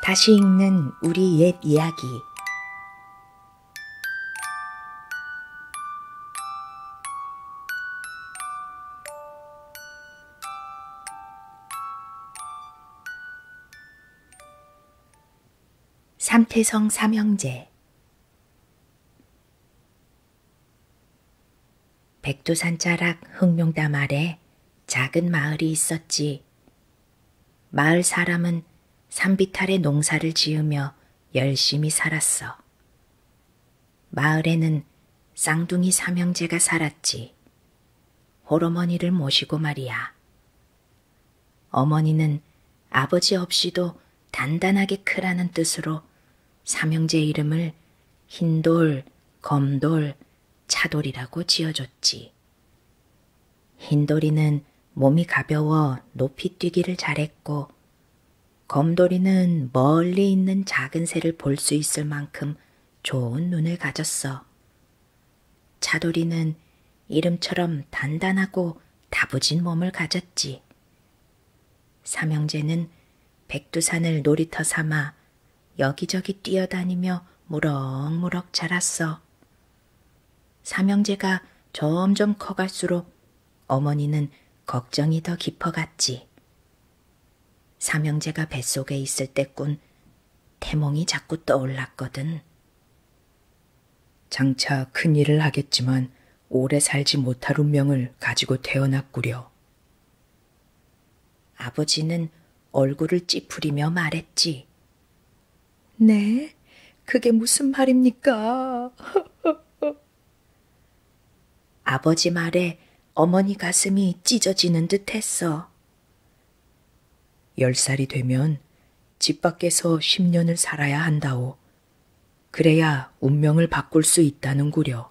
다시 읽는 우리 옛 이야기. 삼태성 삼형제. 백두산 자락 흑룡담 아래 작은 마을이 있었지. 마을 사람은 산비탈에 농사를 지으며 열심히 살았어. 마을에는 쌍둥이 삼형제가 살았지. 홀어머니를 모시고 말이야. 어머니는 아버지 없이도 단단하게 크라는 뜻으로 삼형제 이름을 흰돌, 검돌, 차돌이라고 지어줬지. 흰돌이는 몸이 가벼워 높이 뛰기를 잘했고, 검돌이는 멀리 있는 작은 새를 볼 수 있을 만큼 좋은 눈을 가졌어. 차돌이는 이름처럼 단단하고 다부진 몸을 가졌지. 삼형제는 백두산을 놀이터 삼아 여기저기 뛰어다니며 무럭무럭 자랐어. 삼형제가 점점 커갈수록 어머니는 걱정이 더 깊어갔지. 삼형제가 뱃속에 있을 때꾼 태몽이 자꾸 떠올랐거든. 장차 큰 일을 하겠지만 오래 살지 못할 운명을 가지고 태어났구려. 아버지는 얼굴을 찌푸리며 말했지. 네? 그게 무슨 말입니까? 아버지 말에 어머니 가슴이 찢어지는 듯 했어. 10살이 되면 집 밖에서 10년을 살아야 한다오. 그래야 운명을 바꿀 수 있다는구려.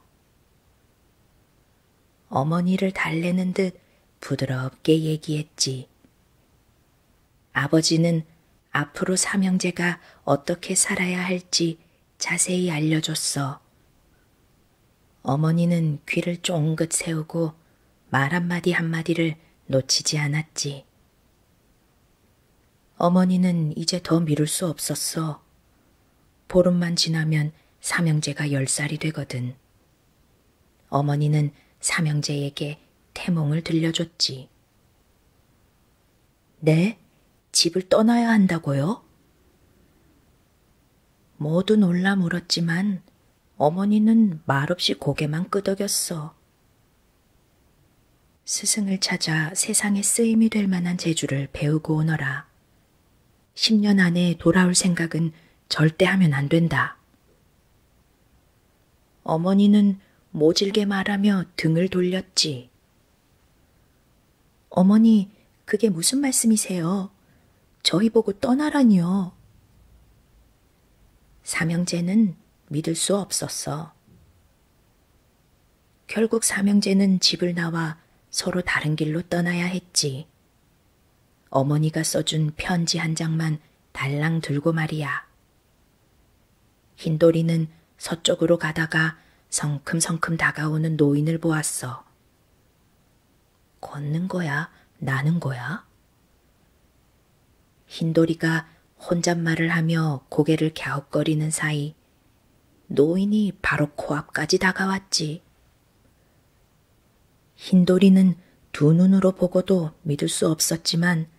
어머니를 달래는 듯 부드럽게 얘기했지. 아버지는 앞으로 삼형제가 어떻게 살아야 할지 자세히 알려줬어. 어머니는 귀를 쫑긋 세우고 말 한마디 한마디를 놓치지 않았지. 어머니는 이제 더 미룰 수 없었어. 보름만 지나면 삼형제가 10살이 되거든. 어머니는 삼형제에게 태몽을 들려줬지. 네? 집을 떠나야 한다고요? 모두 놀라 물었지만 어머니는 말없이 고개만 끄덕였어. 스승을 찾아 세상에 쓰임이 될 만한 재주를 배우고 오너라. 10년 안에 돌아올 생각은 절대 하면 안 된다. 어머니는 모질게 말하며 등을 돌렸지. 어머니, 그게 무슨 말씀이세요? 저희 보고 떠나라니요. 삼형제는 믿을 수 없었어. 결국 삼형제는 집을 나와 서로 다른 길로 떠나야 했지. 어머니가 써준 편지 한 장만 달랑 들고 말이야. 흰돌이는 서쪽으로 가다가 성큼성큼 다가오는 노인을 보았어. 걷는 거야? 나는 거야? 흰돌이가 혼잣말을 하며 고개를 갸웃거리는 사이 노인이 바로 코앞까지 다가왔지. 흰돌이는 두 눈으로 보고도 믿을 수 없었지만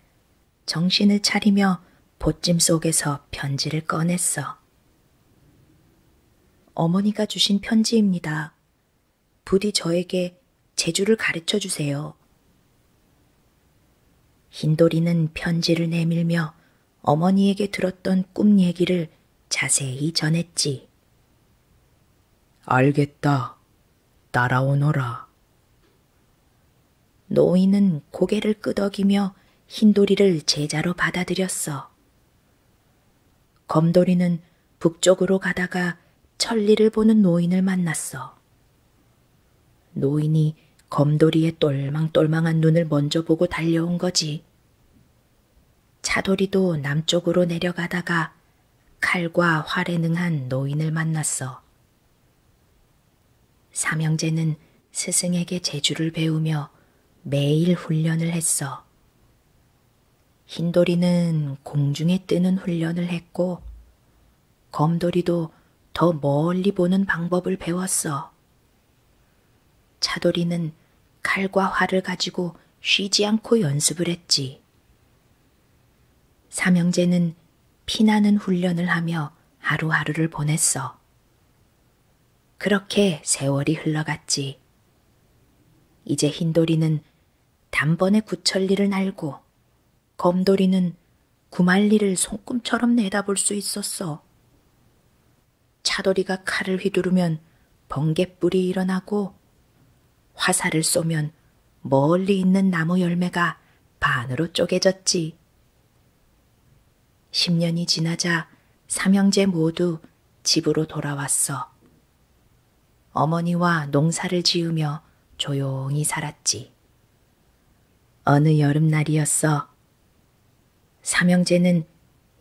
정신을 차리며 보찜 속에서 편지를 꺼냈어. 어머니가 주신 편지입니다. 부디 저에게 재주를 가르쳐 주세요. 흰돌이는 편지를 내밀며 어머니에게 들었던 꿈 얘기를 자세히 전했지. 알겠다. 따라오너라. 노인은 고개를 끄덕이며 흰돌이를 제자로 받아들였어. 검돌이는 북쪽으로 가다가 천리를 보는 노인을 만났어. 노인이 검돌이의 똘망똘망한 눈을 먼저 보고 달려온 거지. 차돌이도 남쪽으로 내려가다가 칼과 활에 능한 노인을 만났어. 삼형제는 스승에게 재주를 배우며 매일 훈련을 했어. 흰돌이는 공중에 뜨는 훈련을 했고 검돌이도 더 멀리 보는 방법을 배웠어. 차돌이는 칼과 활을 가지고 쉬지 않고 연습을 했지. 삼형제는 피나는 훈련을 하며 하루하루를 보냈어. 그렇게 세월이 흘러갔지. 이제 흰돌이는 단번에 구천리를 날고 검돌이는 구만리를 손금처럼 내다볼 수 있었어. 차돌이가 칼을 휘두르면 번갯불이 일어나고 화살을 쏘면 멀리 있는 나무 열매가 반으로 쪼개졌지. 10년이 지나자 삼형제 모두 집으로 돌아왔어. 어머니와 농사를 지으며 조용히 살았지. 어느 여름날이었어. 삼형제는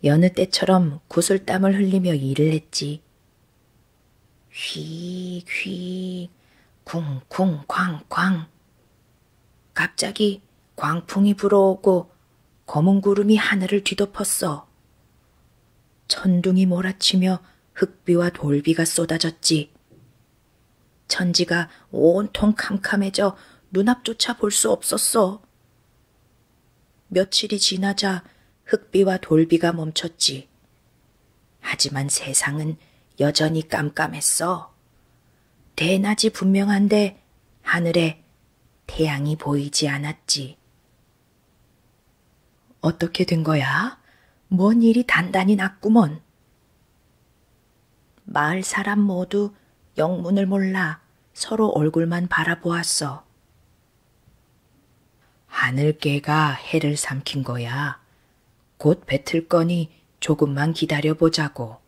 여느 때처럼 구슬땀을 흘리며 일을 했지. 휙휙, 쿵쿵 쾅쾅. 갑자기 광풍이 불어오고 검은 구름이 하늘을 뒤덮었어. 천둥이 몰아치며 흙비와 돌비가 쏟아졌지. 천지가 온통 캄캄해져 눈앞조차 볼 수 없었어. 며칠이 지나자 흙비와 돌비가 멈췄지. 하지만 세상은 여전히 깜깜했어. 대낮이 분명한데 하늘에 태양이 보이지 않았지. 어떻게 된 거야? 뭔 일이 단단히 났구먼. 마을 사람 모두 영문을 몰라 서로 얼굴만 바라보았어. 하늘개가 해를 삼킨 거야. 곧 뱉을 거니 조금만 기다려보자고.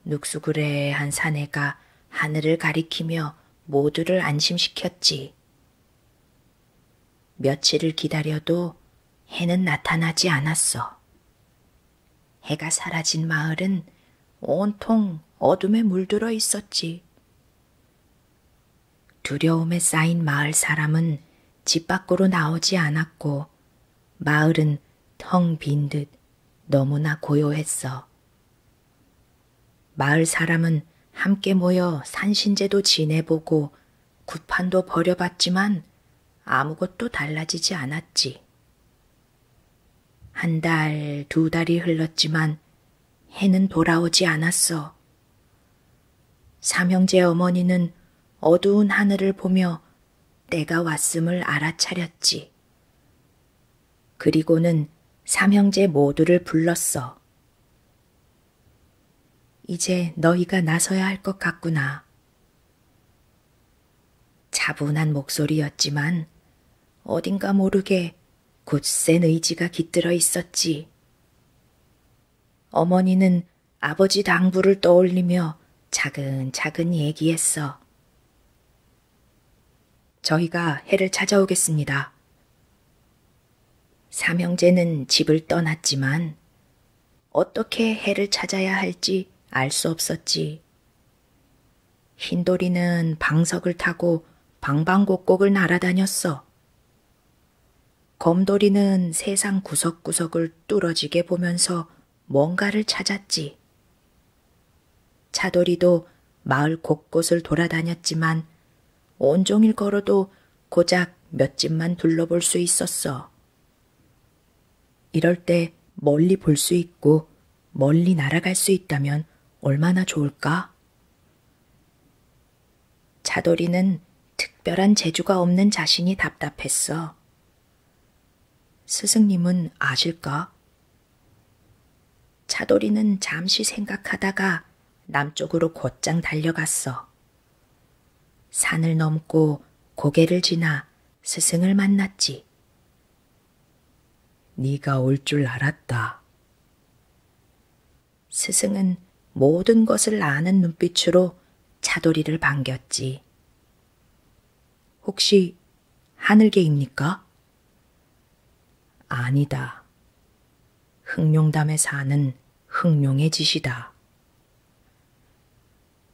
눅수그레한 사내가 하늘을 가리키며 모두를 안심시켰지. 며칠을 기다려도 해는 나타나지 않았어. 해가 사라진 마을은 온통 어둠에 물들어 있었지. 두려움에 쌓인 마을 사람은 집 밖으로 나오지 않았고 마을은 텅 빈 듯 너무나 고요했어. 마을 사람은 함께 모여 산신제도 지내보고 구판도 벌여봤지만 아무것도 달라지지 않았지. 한 달, 두 달이 흘렀지만 해는 돌아오지 않았어. 삼형제 어머니는 어두운 하늘을 보며 때가 왔음을 알아차렸지. 그리고는 삼형제 모두를 불렀어. 이제 너희가 나서야 할 것 같구나. 차분한 목소리였지만 어딘가 모르게 굳센 의지가 깃들어 있었지. 어머니는 아버지 당부를 떠올리며 차근차근 얘기했어. 저희가 해를 찾아오겠습니다. 삼형제는 집을 떠났지만 어떻게 해를 찾아야 할지 알 수 없었지. 흰돌이는 방석을 타고 방방곡곡을 날아다녔어. 검돌이는 세상 구석구석을 뚫어지게 보면서 뭔가를 찾았지. 차돌이도 마을 곳곳을 돌아다녔지만 온종일 걸어도 고작 몇 집만 둘러볼 수 있었어. 이럴 때 멀리 볼 수 있고 멀리 날아갈 수 있다면 얼마나 좋을까? 차돌이는 특별한 재주가 없는 자신이 답답했어. 스승님은 아실까? 차돌이는 잠시 생각하다가 남쪽으로 곧장 달려갔어. 산을 넘고 고개를 지나 스승을 만났지. 네가 올 줄 알았다. 스승은 모든 것을 아는 눈빛으로 차돌이를 반겼지. 혹시 하늘개입니까? 아니다. 흑룡담에 사는 흑룡의 짓이다.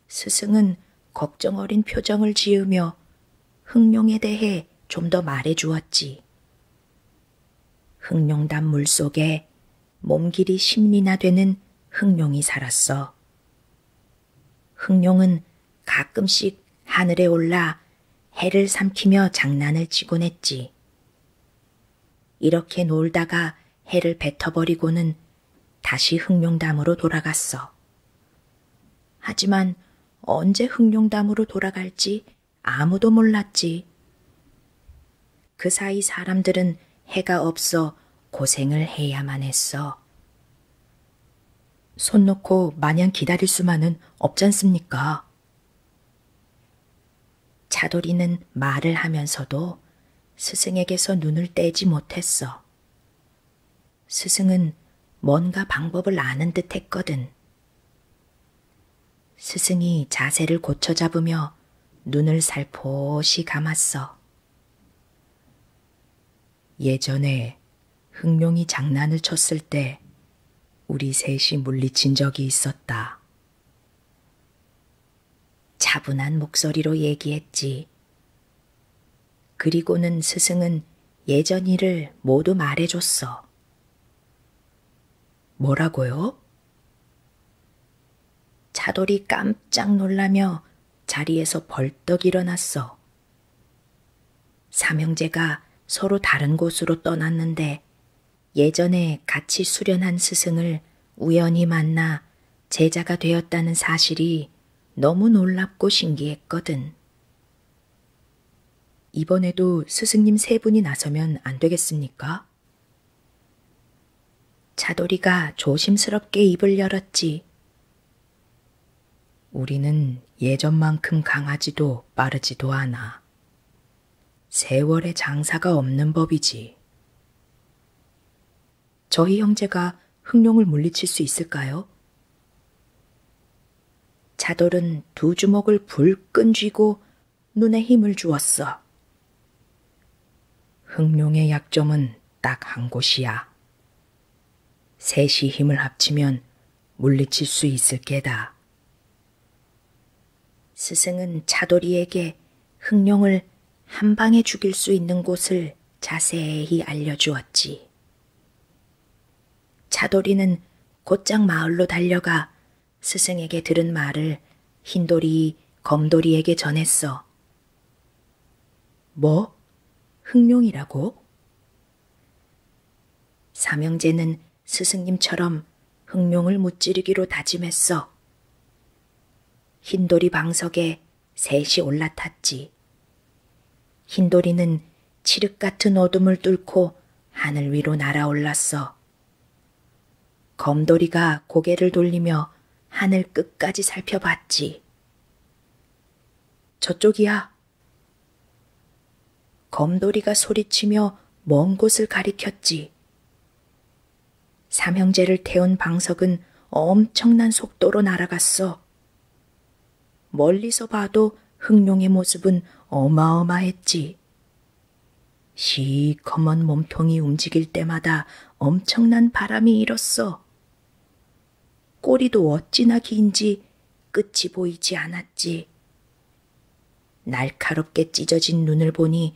스승은 걱정 어린 표정을 지으며 흑룡에 대해 좀 더 말해 주었지. 흑룡담 물속에 몸길이 10리나 되는 흑룡이 살았어. 흑룡은 가끔씩 하늘에 올라 해를 삼키며 장난을 치곤 했지. 이렇게 놀다가 해를 뱉어버리고는 다시 흑룡담으로 돌아갔어. 하지만 언제 흑룡담으로 돌아갈지 아무도 몰랐지. 그 사이 사람들은 해가 없어 고생을 해야만 했어. 손 놓고 마냥 기다릴 수만은 없잖습니까? 차돌이는 말을 하면서도 스승에게서 눈을 떼지 못했어. 스승은 뭔가 방법을 아는 듯 했거든. 스승이 자세를 고쳐 잡으며 눈을 살포시 감았어. 예전에 흑룡이 장난을 쳤을 때 우리 셋이 물리친 적이 있었다. 차분한 목소리로 얘기했지. 그리고는 스승은 예전 일을 모두 말해줬어. 뭐라고요? 차돌이 깜짝 놀라며 자리에서 벌떡 일어났어. 삼형제가 서로 다른 곳으로 떠났는데 예전에 같이 수련한 스승을 우연히 만나 제자가 되었다는 사실이 너무 놀랍고 신기했거든. 이번에도 스승님 세 분이 나서면 안 되겠습니까? 차돌이가 조심스럽게 입을 열었지. 우리는 예전만큼 강하지도 빠르지도 않아. 세월의 장사가 없는 법이지. 저희 형제가 흑룡을 물리칠 수 있을까요? 차돌은 두 주먹을 불끈 쥐고 눈에 힘을 주었어. 흑룡의 약점은 딱 한 곳이야. 셋이 힘을 합치면 물리칠 수 있을 게다. 스승은 차돌이에게 흑룡을 한 방에 죽일 수 있는 곳을 자세히 알려주었지. 차돌이는 곧장 마을로 달려가 스승에게 들은 말을 흰돌이, 검돌이에게 전했어. 뭐? 흑룡이라고? 삼형제는 스승님처럼 흑룡을 무찌르기로 다짐했어. 흰돌이 방석에 셋이 올라탔지. 흰돌이는 칠흑 같은 어둠을 뚫고 하늘 위로 날아올랐어. 검돌이가 고개를 돌리며 하늘 끝까지 살펴봤지. 저쪽이야. 검돌이가 소리치며 먼 곳을 가리켰지. 삼형제를 태운 방석은 엄청난 속도로 날아갔어. 멀리서 봐도 흑룡의 모습은 어마어마했지. 시커먼 몸통이 움직일 때마다 엄청난 바람이 일었어. 꼬리도 어찌나 긴지 끝이 보이지 않았지. 날카롭게 찢어진 눈을 보니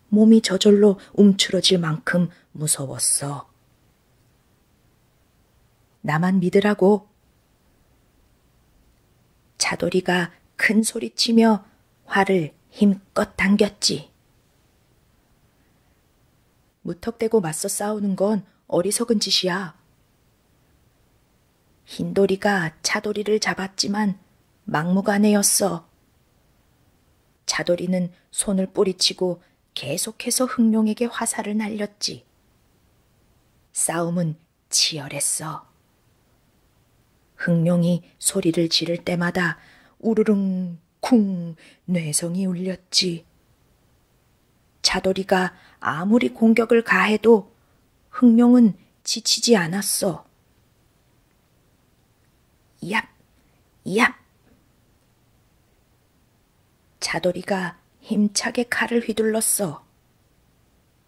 몸이 저절로 움츠러질 만큼 무서웠어. 나만 믿으라고. 차돌이가 큰 소리치며 활을 힘껏 당겼지. 무턱대고 맞서 싸우는 건 어리석은 짓이야. 흰돌이가 차돌이를 잡았지만 막무가내였어. 차돌이는 손을 뿌리치고 계속해서 흑룡에게 화살을 날렸지. 싸움은 치열했어. 흑룡이 소리를 지를 때마다 우르릉 쿵 뇌성이 울렸지. 차돌이가 아무리 공격을 가해도 흑룡은 지치지 않았어. 얍, 얍. 차돌이가 힘차게 칼을 휘둘렀어.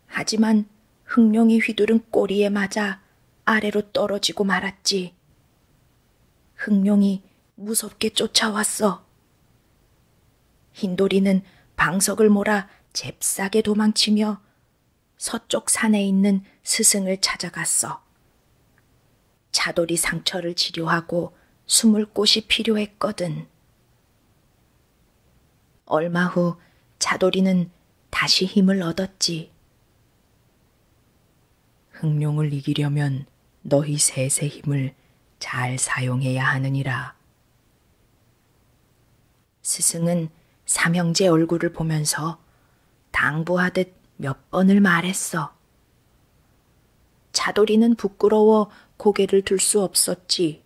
하지만 흑룡이 휘두른 꼬리에 맞아 아래로 떨어지고 말았지. 흑룡이 무섭게 쫓아왔어. 흰돌이는 방석을 몰아 잽싸게 도망치며 서쪽 산에 있는 스승을 찾아갔어. 차돌이 상처를 치료하고 숨을 곳이 필요했거든. 얼마 후 차돌이는 다시 힘을 얻었지. 흑룡을 이기려면 너희 셋의 힘을 잘 사용해야 하느니라. 스승은 삼형제 얼굴을 보면서 당부하듯 몇 번을 말했어. 차돌이는 부끄러워 고개를 들 수 없었지.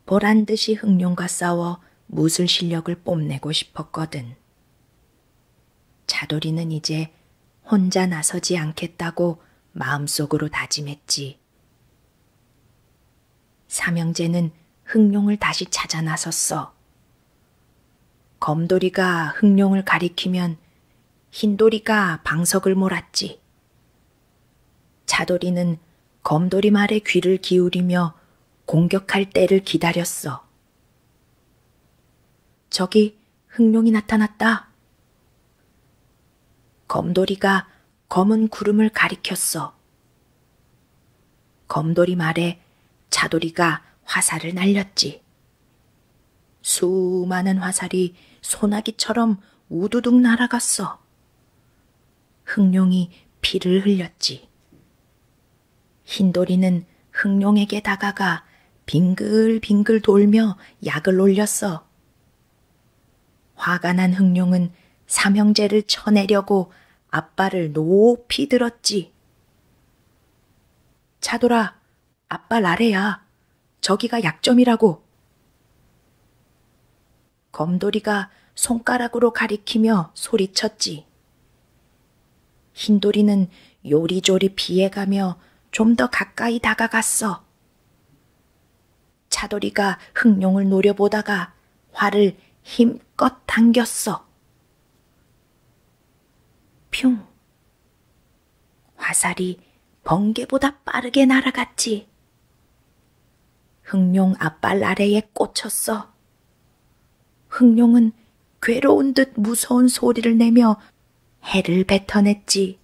보란 듯이 흑룡과 싸워 무술 실력을 뽐내고 싶었거든. 차돌이는 이제 혼자 나서지 않겠다고 마음속으로 다짐했지. 삼형제는 흑룡을 다시 찾아 나섰어. 검돌이가 흑룡을 가리키면 흰돌이가 방석을 몰았지. 차돌이는 검돌이 말에 귀를 기울이며 공격할 때를 기다렸어. 저기 흑룡이 나타났다. 검돌이가 검은 구름을 가리켰어. 검돌이 말에 차돌이가 화살을 날렸지. 수많은 화살이 소나기처럼 우두둑 날아갔어. 흑룡이 피를 흘렸지. 흰돌이는 흑룡에게 다가가 빙글빙글 돌며 약을 올렸어. 화가 난 흑룡은 삼형제를 쳐내려고 앞발을 높이 들었지. 차돌아, 앞발 아래야. 저기가 약점이라고. 검돌이가 손가락으로 가리키며 소리쳤지. 흰돌이는 요리조리 피해가며 좀 더 가까이 다가갔어. 차돌이가 흑룡을 노려보다가 활을 힘껏 당겼어. 퓨! 화살이 번개보다 빠르게 날아갔지. 흑룡 앞발 아래에 꽂혔어. 흑룡은 괴로운 듯 무서운 소리를 내며 해를 뱉어냈지.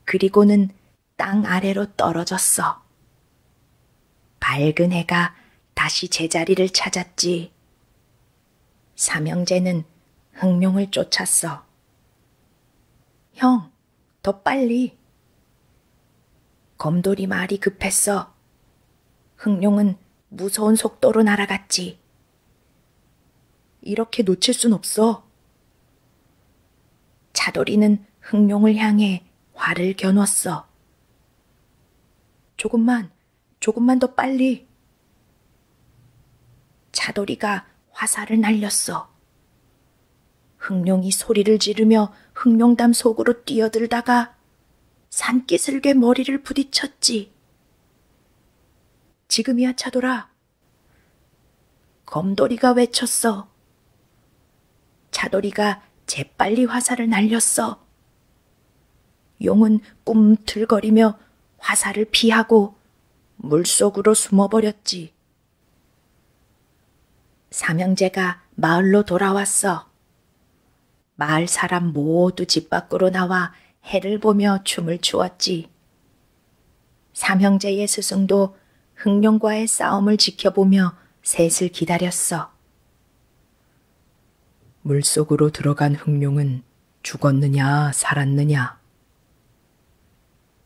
그리고는 땅 아래로 떨어졌어. 밝은 해가 다시 제자리를 찾았지. 삼형제는 흑룡을 쫓았어. 형, 더 빨리. 검돌이 말이 급했어. 흑룡은 무서운 속도로 날아갔지. 이렇게 놓칠 순 없어. 차돌이는 흑룡을 향해 활을 겨눴어. 조금만 더 빨리. 차돌이가 화살을 날렸어. 흑룡이 소리를 지르며 흑룡담 속으로 뛰어들다가 산기슭에 머리를 부딪혔지. 지금이야, 차돌아. 검돌이가 외쳤어. 차돌이가 재빨리 화살을 날렸어. 용은 꿈틀거리며 화살을 피하고 물속으로 숨어버렸지. 삼형제가 마을로 돌아왔어. 마을 사람 모두 집 밖으로 나와 해를 보며 춤을 추었지. 삼형제의 스승도 흑룡과의 싸움을 지켜보며 셋을 기다렸어. 물속으로 들어간 흑룡은 죽었느냐 살았느냐?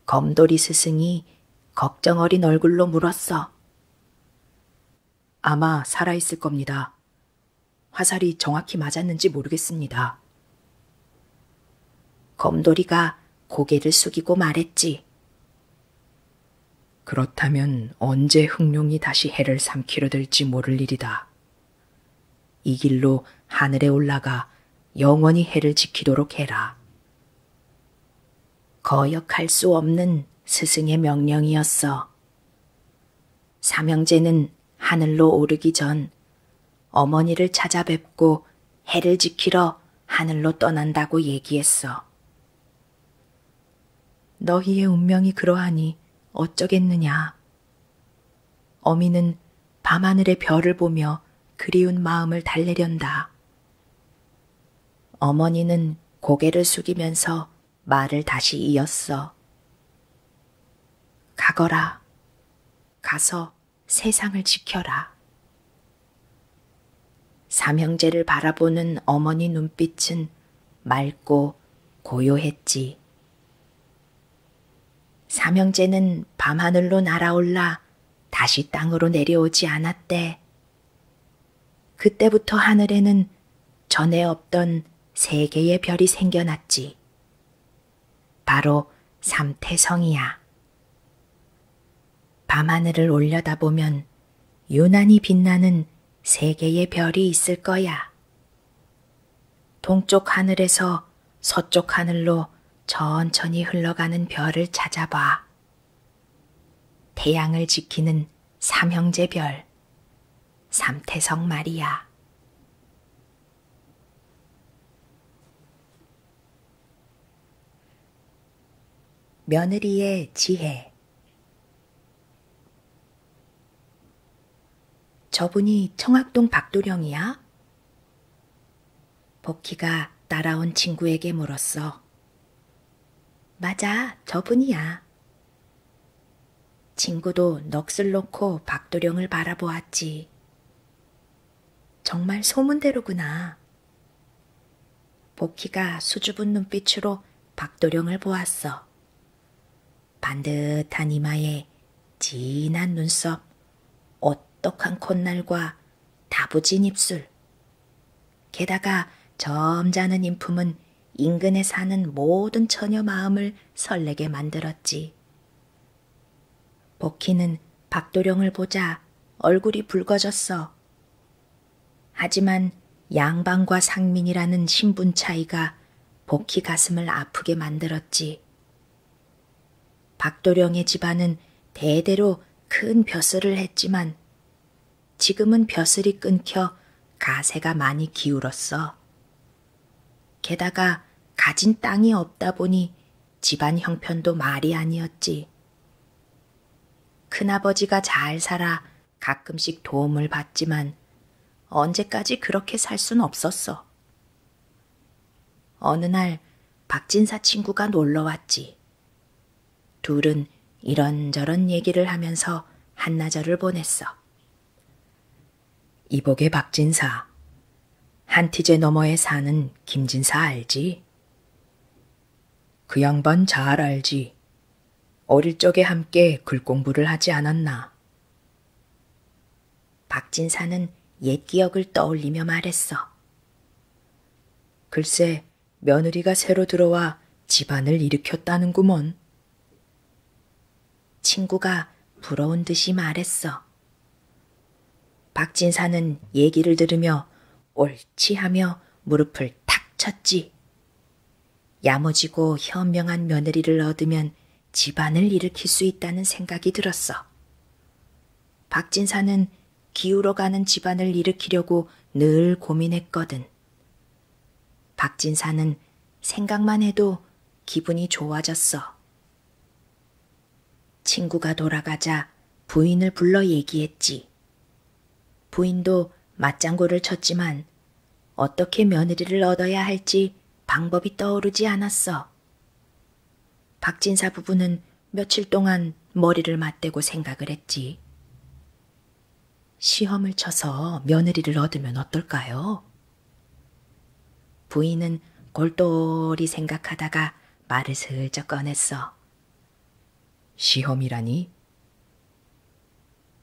검돌이 스승이 걱정 어린 얼굴로 물었어. 아마 살아있을 겁니다. 화살이 정확히 맞았는지 모르겠습니다. 검돌이가 고개를 숙이고 말했지. 그렇다면 언제 흑룡이 다시 해를 삼키려 들지 모를 일이다. 이 길로 하늘에 올라가 영원히 해를 지키도록 해라. 거역할 수 없는 스승의 명령이었어. 삼형제는 하늘로 오르기 전 어머니를 찾아뵙고 해를 지키러 하늘로 떠난다고 얘기했어. 너희의 운명이 그러하니 어쩌겠느냐. 어미는 밤하늘의 별을 보며 그리운 마음을 달래련다. 어머니는 고개를 숙이면서 말을 다시 이었어. 가거라. 가서 세상을 지켜라. 삼형제를 바라보는 어머니 눈빛은 맑고 고요했지. 삼형제는 밤하늘로 날아올라 다시 땅으로 내려오지 않았대. 그때부터 하늘에는 전에 없던 세 개의 별이 생겨났지. 바로 삼태성이야. 밤하늘을 올려다보면 유난히 빛나는 세 개의 별이 있을 거야. 동쪽 하늘에서 서쪽 하늘로 천천히 흘러가는 별을 찾아봐. 태양을 지키는 삼형제 별, 삼태성 말이야. 며느리의 지혜. 저분이 청학동 박도령이야? 복희가 따라온 친구에게 물었어. 맞아, 저분이야. 친구도 넋을 놓고 박도령을 바라보았지. 정말 소문대로구나. 복희가 수줍은 눈빛으로 박도령을 보았어. 반듯한 이마에 진한 눈썹, 오똑한 콧날과 다부진 입술. 게다가 점잖은 인품은 인근에 사는 모든 처녀 마음을 설레게 만들었지. 복희는 박도령을 보자 얼굴이 붉어졌어. 하지만 양방과 상민이라는 신분 차이가 복희 가슴을 아프게 만들었지. 박도령의 집안은 대대로 큰 벼슬을 했지만 지금은 벼슬이 끊겨 가세가 많이 기울었어. 게다가 가진 땅이 없다 보니 집안 형편도 말이 아니었지. 큰아버지가 잘 살아 가끔씩 도움을 받지만 언제까지 그렇게 살 순 없었어. 어느 날 박진사 친구가 놀러 왔지. 둘은 이런저런 얘기를 하면서 한나절을 보냈어. 이복의 박진사, 한티제 너머에 사는 김진사 알지? 그 양반 잘 알지. 어릴 적에 함께 글 공부를 하지 않았나? 박진사는 옛 기억을 떠올리며 말했어. 글쎄, 며느리가 새로 들어와 집안을 일으켰다는구먼. 친구가 부러운 듯이 말했어. 박진사는 얘기를 들으며 옳지 하며 무릎을 탁 쳤지. 야무지고 현명한 며느리를 얻으면 집안을 일으킬 수 있다는 생각이 들었어. 박진사는 기울어가는 집안을 일으키려고 늘 고민했거든. 박진사는 생각만 해도 기분이 좋아졌어. 친구가 돌아가자 부인을 불러 얘기했지. 부인도 맞장구를 쳤지만 어떻게 며느리를 얻어야 할지 방법이 떠오르지 않았어. 박진사 부부는 며칠 동안 머리를 맞대고 생각을 했지. 시험을 쳐서 며느리를 얻으면 어떨까요? 부인은 골똘히 생각하다가 말을 슬쩍 꺼냈어. 시험이라니?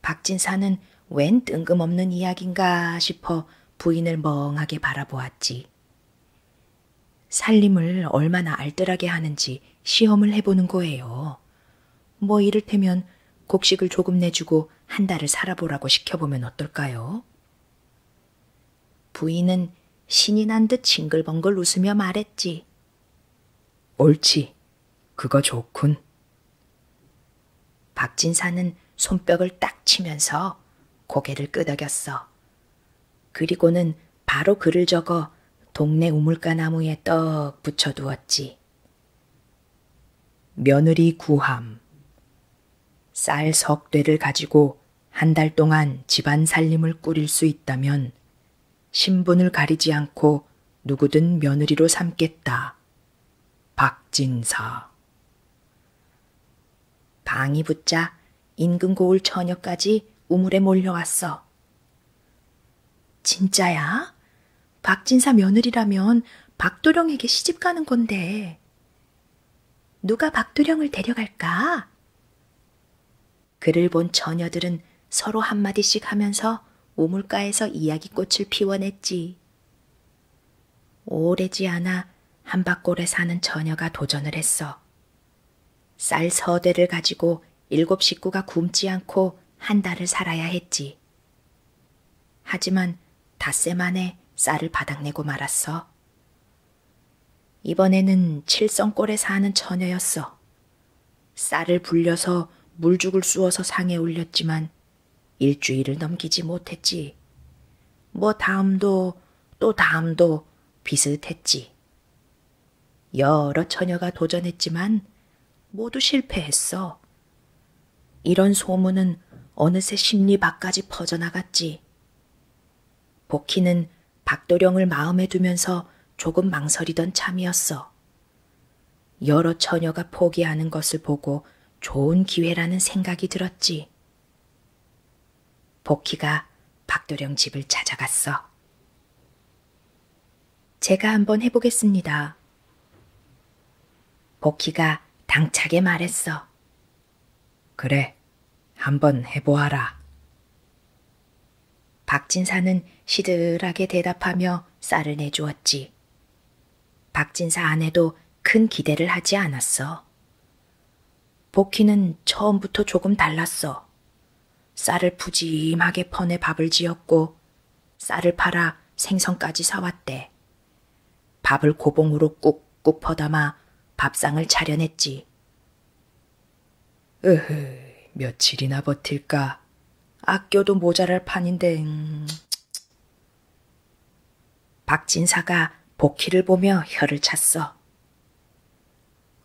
박진사는 웬 뜬금없는 이야기인가 싶어 부인을 멍하게 바라보았지. 살림을 얼마나 알뜰하게 하는지 시험을 해보는 거예요. 뭐 이를테면 곡식을 조금 내주고 한 달을 살아보라고 시켜보면 어떨까요? 부인은 신이 난 듯 싱글벙글 웃으며 말했지. 옳지. 그거 좋군. 박진사는 손뼉을 딱 치면서 고개를 끄덕였어. 그리고는 바로 글을 적어 동네 우물가 나무에 떡 붙여두었지. 며느리 구함. 쌀 석대를 가지고 한 달 동안 집안 살림을 꾸릴 수 있다면 신분을 가리지 않고 누구든 며느리로 삼겠다. 박진사. 박진사. 방이 붙자 인근 고을 처녀까지 우물에 몰려왔어. 진짜야? 박진사 며느리라면 박도령에게 시집 가는 건데. 누가 박도령을 데려갈까? 그를 본 처녀들은 서로 한마디씩 하면서 우물가에서 이야기꽃을 피워냈지. 오래지 않아 한밭골에 사는 처녀가 도전을 했어. 쌀 서대를 가지고 7 식구가 굶지 않고 한 달을 살아야 했지. 하지만 닷새 만에 쌀을 바닥내고 말았어. 이번에는 칠성골에 사는 처녀였어. 쌀을 불려서 물죽을 쑤어서 상에 올렸지만 일주일을 넘기지 못했지. 뭐 다음도 또 다음도 비슷했지. 여러 처녀가 도전했지만 모두 실패했어. 이런 소문은 어느새 심리 밖까지 퍼져나갔지. 복희는 박도령을 마음에 두면서 조금 망설이던 참이었어. 여러 처녀가 포기하는 것을 보고 좋은 기회라는 생각이 들었지. 복희가 박도령 집을 찾아갔어. 제가 한번 해보겠습니다. 복희가 당차게 말했어. 그래, 한번 해보아라. 박진사는 시들하게 대답하며 쌀을 내주었지. 박진사 아내도 큰 기대를 하지 않았어. 복희는 처음부터 조금 달랐어. 쌀을 푸짐하게 퍼내 밥을 지었고 쌀을 팔아 생선까지 사왔대. 밥을 고봉으로 꾹꾹 퍼담아 밥상을 차려냈지. 며칠이나 버틸까? 아껴도 모자랄 판인데. 박진사가 복희를 보며 혀를 찼어.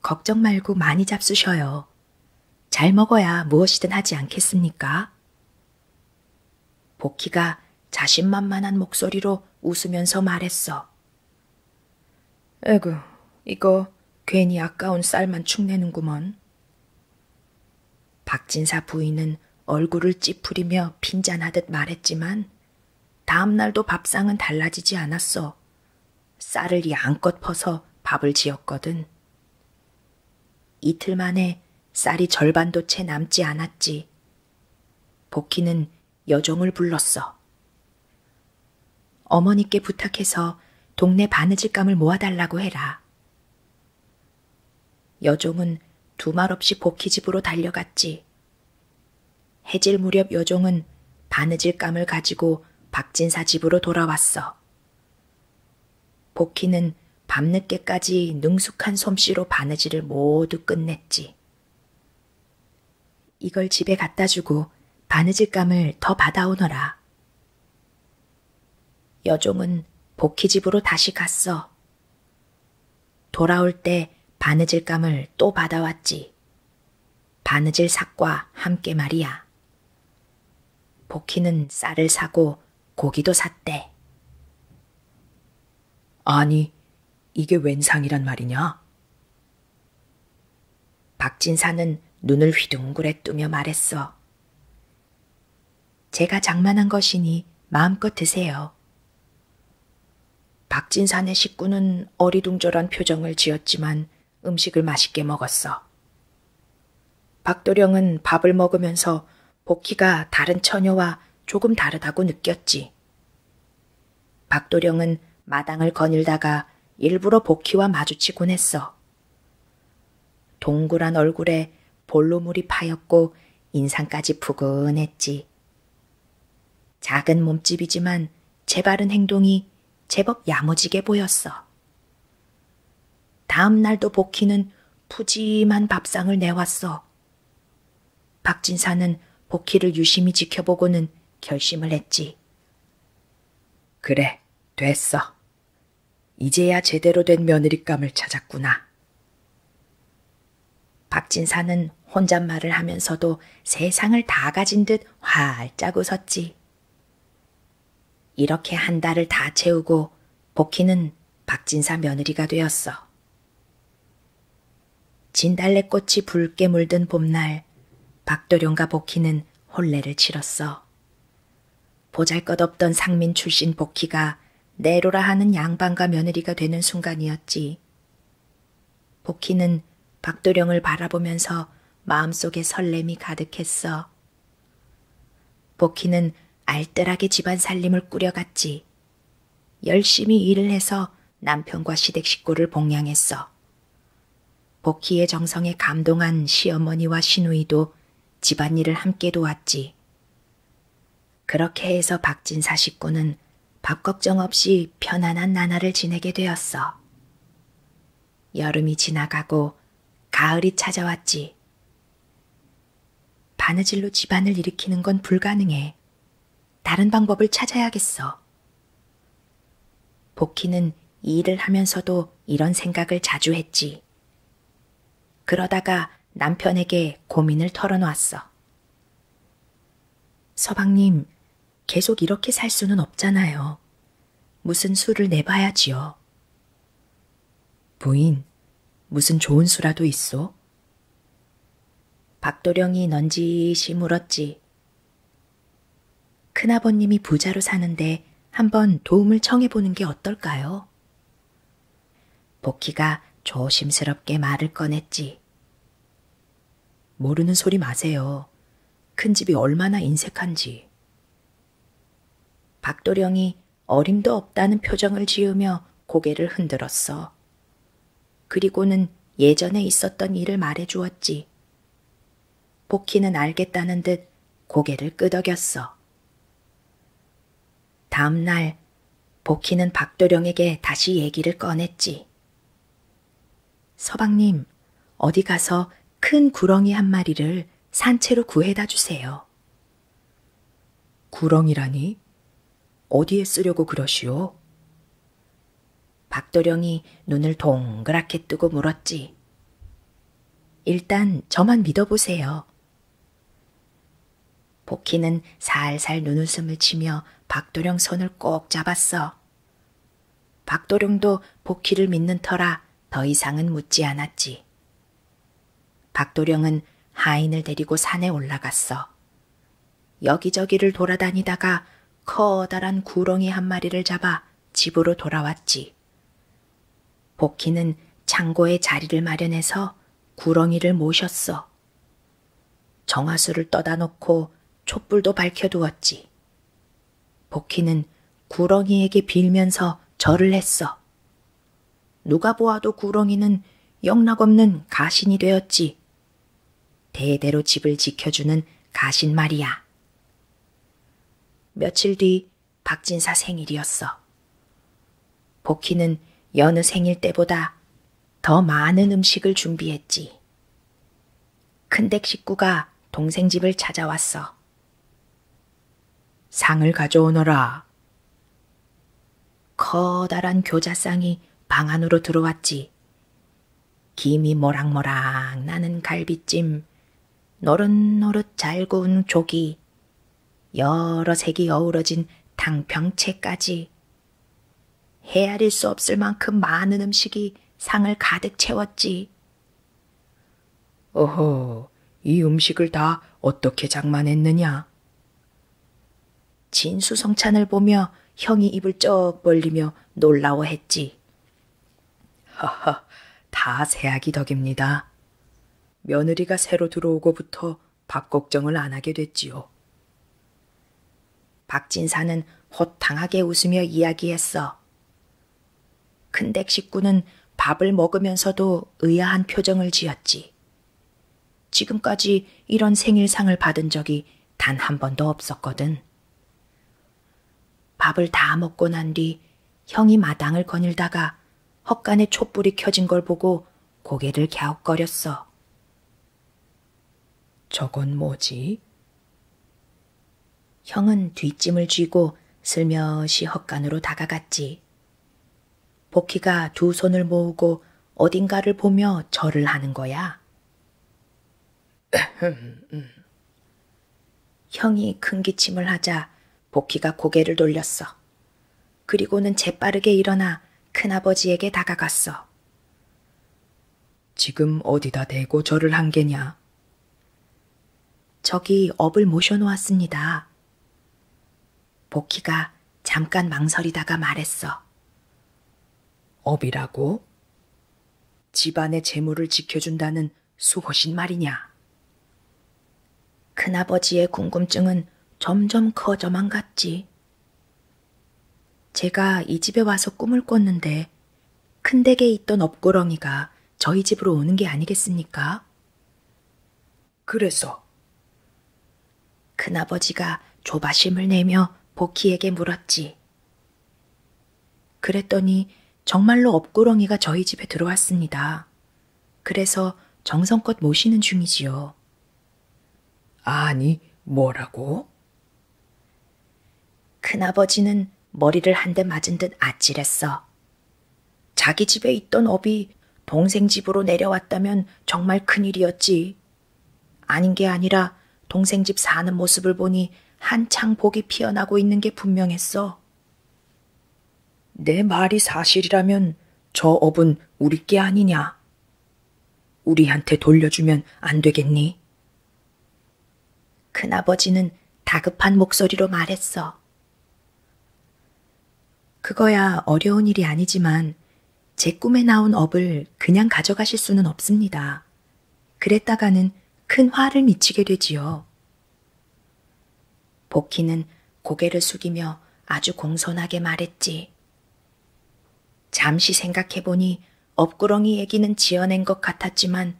걱정 말고 많이 잡수셔요. 잘 먹어야 무엇이든 하지 않겠습니까? 복희가 자신만만한 목소리로 웃으면서 말했어. 에구, 이거 괜히 아까운 쌀만 축내는구먼. 박진사 부인은 얼굴을 찌푸리며 핀잔하듯 말했지만 다음 날도 밥상은 달라지지 않았어. 쌀을 양껏 퍼서 밥을 지었거든. 이틀 만에 쌀이 절반도 채 남지 않았지. 복희는 여종을 불렀어. 어머니께 부탁해서 동네 바느질감을 모아달라고 해라. 여종은 두말 없이 복희 집으로 달려갔지. 해질 무렵 여종은 바느질감을 가지고 박진사 집으로 돌아왔어. 복희는 밤늦게까지 능숙한 솜씨로 바느질을 모두 끝냈지. 이걸 집에 갖다 주고 바느질감을 더 받아오너라. 여종은 복희 집으로 다시 갔어. 돌아올 때 바느질감을 또 받아왔지. 바느질 삭과 함께 말이야. 복희는 쌀을 사고 고기도 샀대. 아니, 이게 웬 상이란 말이냐? 박진사는 눈을 휘둥그레 뜨며 말했어. 제가 장만한 것이니 마음껏 드세요. 박진사네 식구는 어리둥절한 표정을 지었지만 음식을 맛있게 먹었어. 박도령은 밥을 먹으면서 복희가 다른 처녀와 조금 다르다고 느꼈지. 박도령은 마당을 거닐다가 일부러 복희와 마주치곤 했어. 동그란 얼굴에 볼로물이 파였고 인상까지 푸근했지. 작은 몸집이지만 재바른 행동이 제법 야무지게 보였어. 다음 날도 복희는 푸짐한 밥상을 내왔어. 박진사는 복희를 유심히 지켜보고는 결심을 했지. 그래, 됐어. 이제야 제대로 된 며느리감을 찾았구나. 박진사는 혼잣말을 하면서도 세상을 다 가진 듯 활짝 웃었지. 이렇게 한 달을 다 채우고 복희는 박진사 며느리가 되었어. 진달래꽃이 붉게 물든 봄날, 박도룡과 복희는 혼례를 치렀어. 보잘것없던 상민 출신 복희가 내로라 하는 양반과 며느리가 되는 순간이었지. 복희는 박도룡을 바라보면서 마음속에 설렘이 가득했어. 복희는 알뜰하게 집안 살림을 꾸려갔지. 열심히 일을 해서 남편과 시댁 식구를 봉양했어. 복희의 정성에 감동한 시어머니와 시누이도 집안일을 함께 도왔지. 그렇게 해서 박진사 식구는 밥 걱정 없이 편안한 나날을 지내게 되었어. 여름이 지나가고 가을이 찾아왔지. 바느질로 집안을 일으키는 건 불가능해. 다른 방법을 찾아야겠어. 복희는 일을 하면서도 이런 생각을 자주 했지. 그러다가 남편에게 고민을 털어놓았어. 서방님, 계속 이렇게 살 수는 없잖아요. 무슨 수를 내봐야지요. 부인, 무슨 좋은 수라도 있어? 박도령이 넌지시 물었지. 큰아버님이 부자로 사는데 한번 도움을 청해보는 게 어떨까요? 복희가 조심스럽게 말을 꺼냈지. 모르는 소리 마세요. 큰 집이 얼마나 인색한지. 박도령이 어림도 없다는 표정을 지으며 고개를 흔들었어. 그리고는 예전에 있었던 일을 말해주었지. 복희는 알겠다는 듯 고개를 끄덕였어. 다음 날 복희는 박도령에게 다시 얘기를 꺼냈지. 서방님, 어디 가서 큰 구렁이 한 마리를 산채로 구해다 주세요. 구렁이라니? 어디에 쓰려고 그러시오? 박도령이 눈을 동그랗게 뜨고 물었지. 일단 저만 믿어보세요. 복희는 살살 눈웃음을 치며 박도령 손을 꼭 잡았어. 박도령도 복희를 믿는 터라 더 이상은 묻지 않았지. 박도령은 하인을 데리고 산에 올라갔어. 여기저기를 돌아다니다가 커다란 구렁이 한 마리를 잡아 집으로 돌아왔지. 복희는 창고에 자리를 마련해서 구렁이를 모셨어. 정화수를 떠다 놓고 촛불도 밝혀두었지. 복희는 구렁이에게 빌면서 절을 했어. 누가 보아도 구렁이는 영락없는 가신이 되었지. 대대로 집을 지켜주는 가신 말이야. 며칠 뒤 박진사 생일이었어. 복희는 여느 생일 때보다 더 많은 음식을 준비했지. 큰댁 식구가 동생 집을 찾아왔어. 상을 가져오너라. 커다란 교자상이 방 안으로 들어왔지. 김이 모락모락 나는 갈비찜, 노릇노릇 잘 구운 조기, 여러 색이 어우러진 탕평채까지 헤아릴 수 없을 만큼 많은 음식이 상을 가득 채웠지. 어허, 이 음식을 다 어떻게 장만했느냐? 진수성찬을 보며 형이 입을 쩍 벌리며 놀라워했지. 하하, 다 새아기 덕입니다. 며느리가 새로 들어오고부터 밥 걱정을 안 하게 됐지요. 박진사는 호탕하게 웃으며 이야기했어. 큰댁 식구는 밥을 먹으면서도 의아한 표정을 지었지. 지금까지 이런 생일상을 받은 적이 단 한 번도 없었거든. 밥을 다 먹고 난 뒤 형이 마당을 거닐다가 헛간에 촛불이 켜진 걸 보고 고개를 갸웃거렸어. 저건 뭐지? 형은 뒷짐을 쥐고 슬며시 헛간으로 다가갔지. 복희가 두 손을 모으고 어딘가를 보며 절을 하는 거야. 형이 큰 기침을 하자 복희가 고개를 돌렸어. 그리고는 재빠르게 일어나 큰아버지에게 다가갔어. 지금 어디다 대고 절을 한 게냐? 저기 업을 모셔놓았습니다. 복희가 잠깐 망설이다가 말했어. 업이라고? 집안의 재물을 지켜준다는 수호신 말이냐? 큰아버지의 궁금증은 점점 커져만 갔지. 제가 이 집에 와서 꿈을 꿨는데 큰 댁에 있던 업고렁이가 저희 집으로 오는 게 아니겠습니까? 그래서 큰아버지가 조바심을 내며 복희에게 물었지. 그랬더니 정말로 업고렁이가 저희 집에 들어왔습니다. 그래서 정성껏 모시는 중이지요. 아니, 뭐라고? 큰아버지는 머리를 한 대 맞은 듯 아찔했어. 자기 집에 있던 업이 동생 집으로 내려왔다면 정말 큰일이었지. 아닌 게 아니라 동생 집 사는 모습을 보니 한창 복이 피어나고 있는 게 분명했어. 내 말이 사실이라면 저 업은 우리 게 아니냐? 우리한테 돌려주면 안 되겠니? 큰아버지는 다급한 목소리로 말했어. 그거야 어려운 일이 아니지만 제 꿈에 나온 업을 그냥 가져가실 수는 없습니다. 그랬다가는 큰 화를 미치게 되지요. 복희는 고개를 숙이며 아주 공손하게 말했지. 잠시 생각해보니 업구렁이 얘기는 지어낸 것 같았지만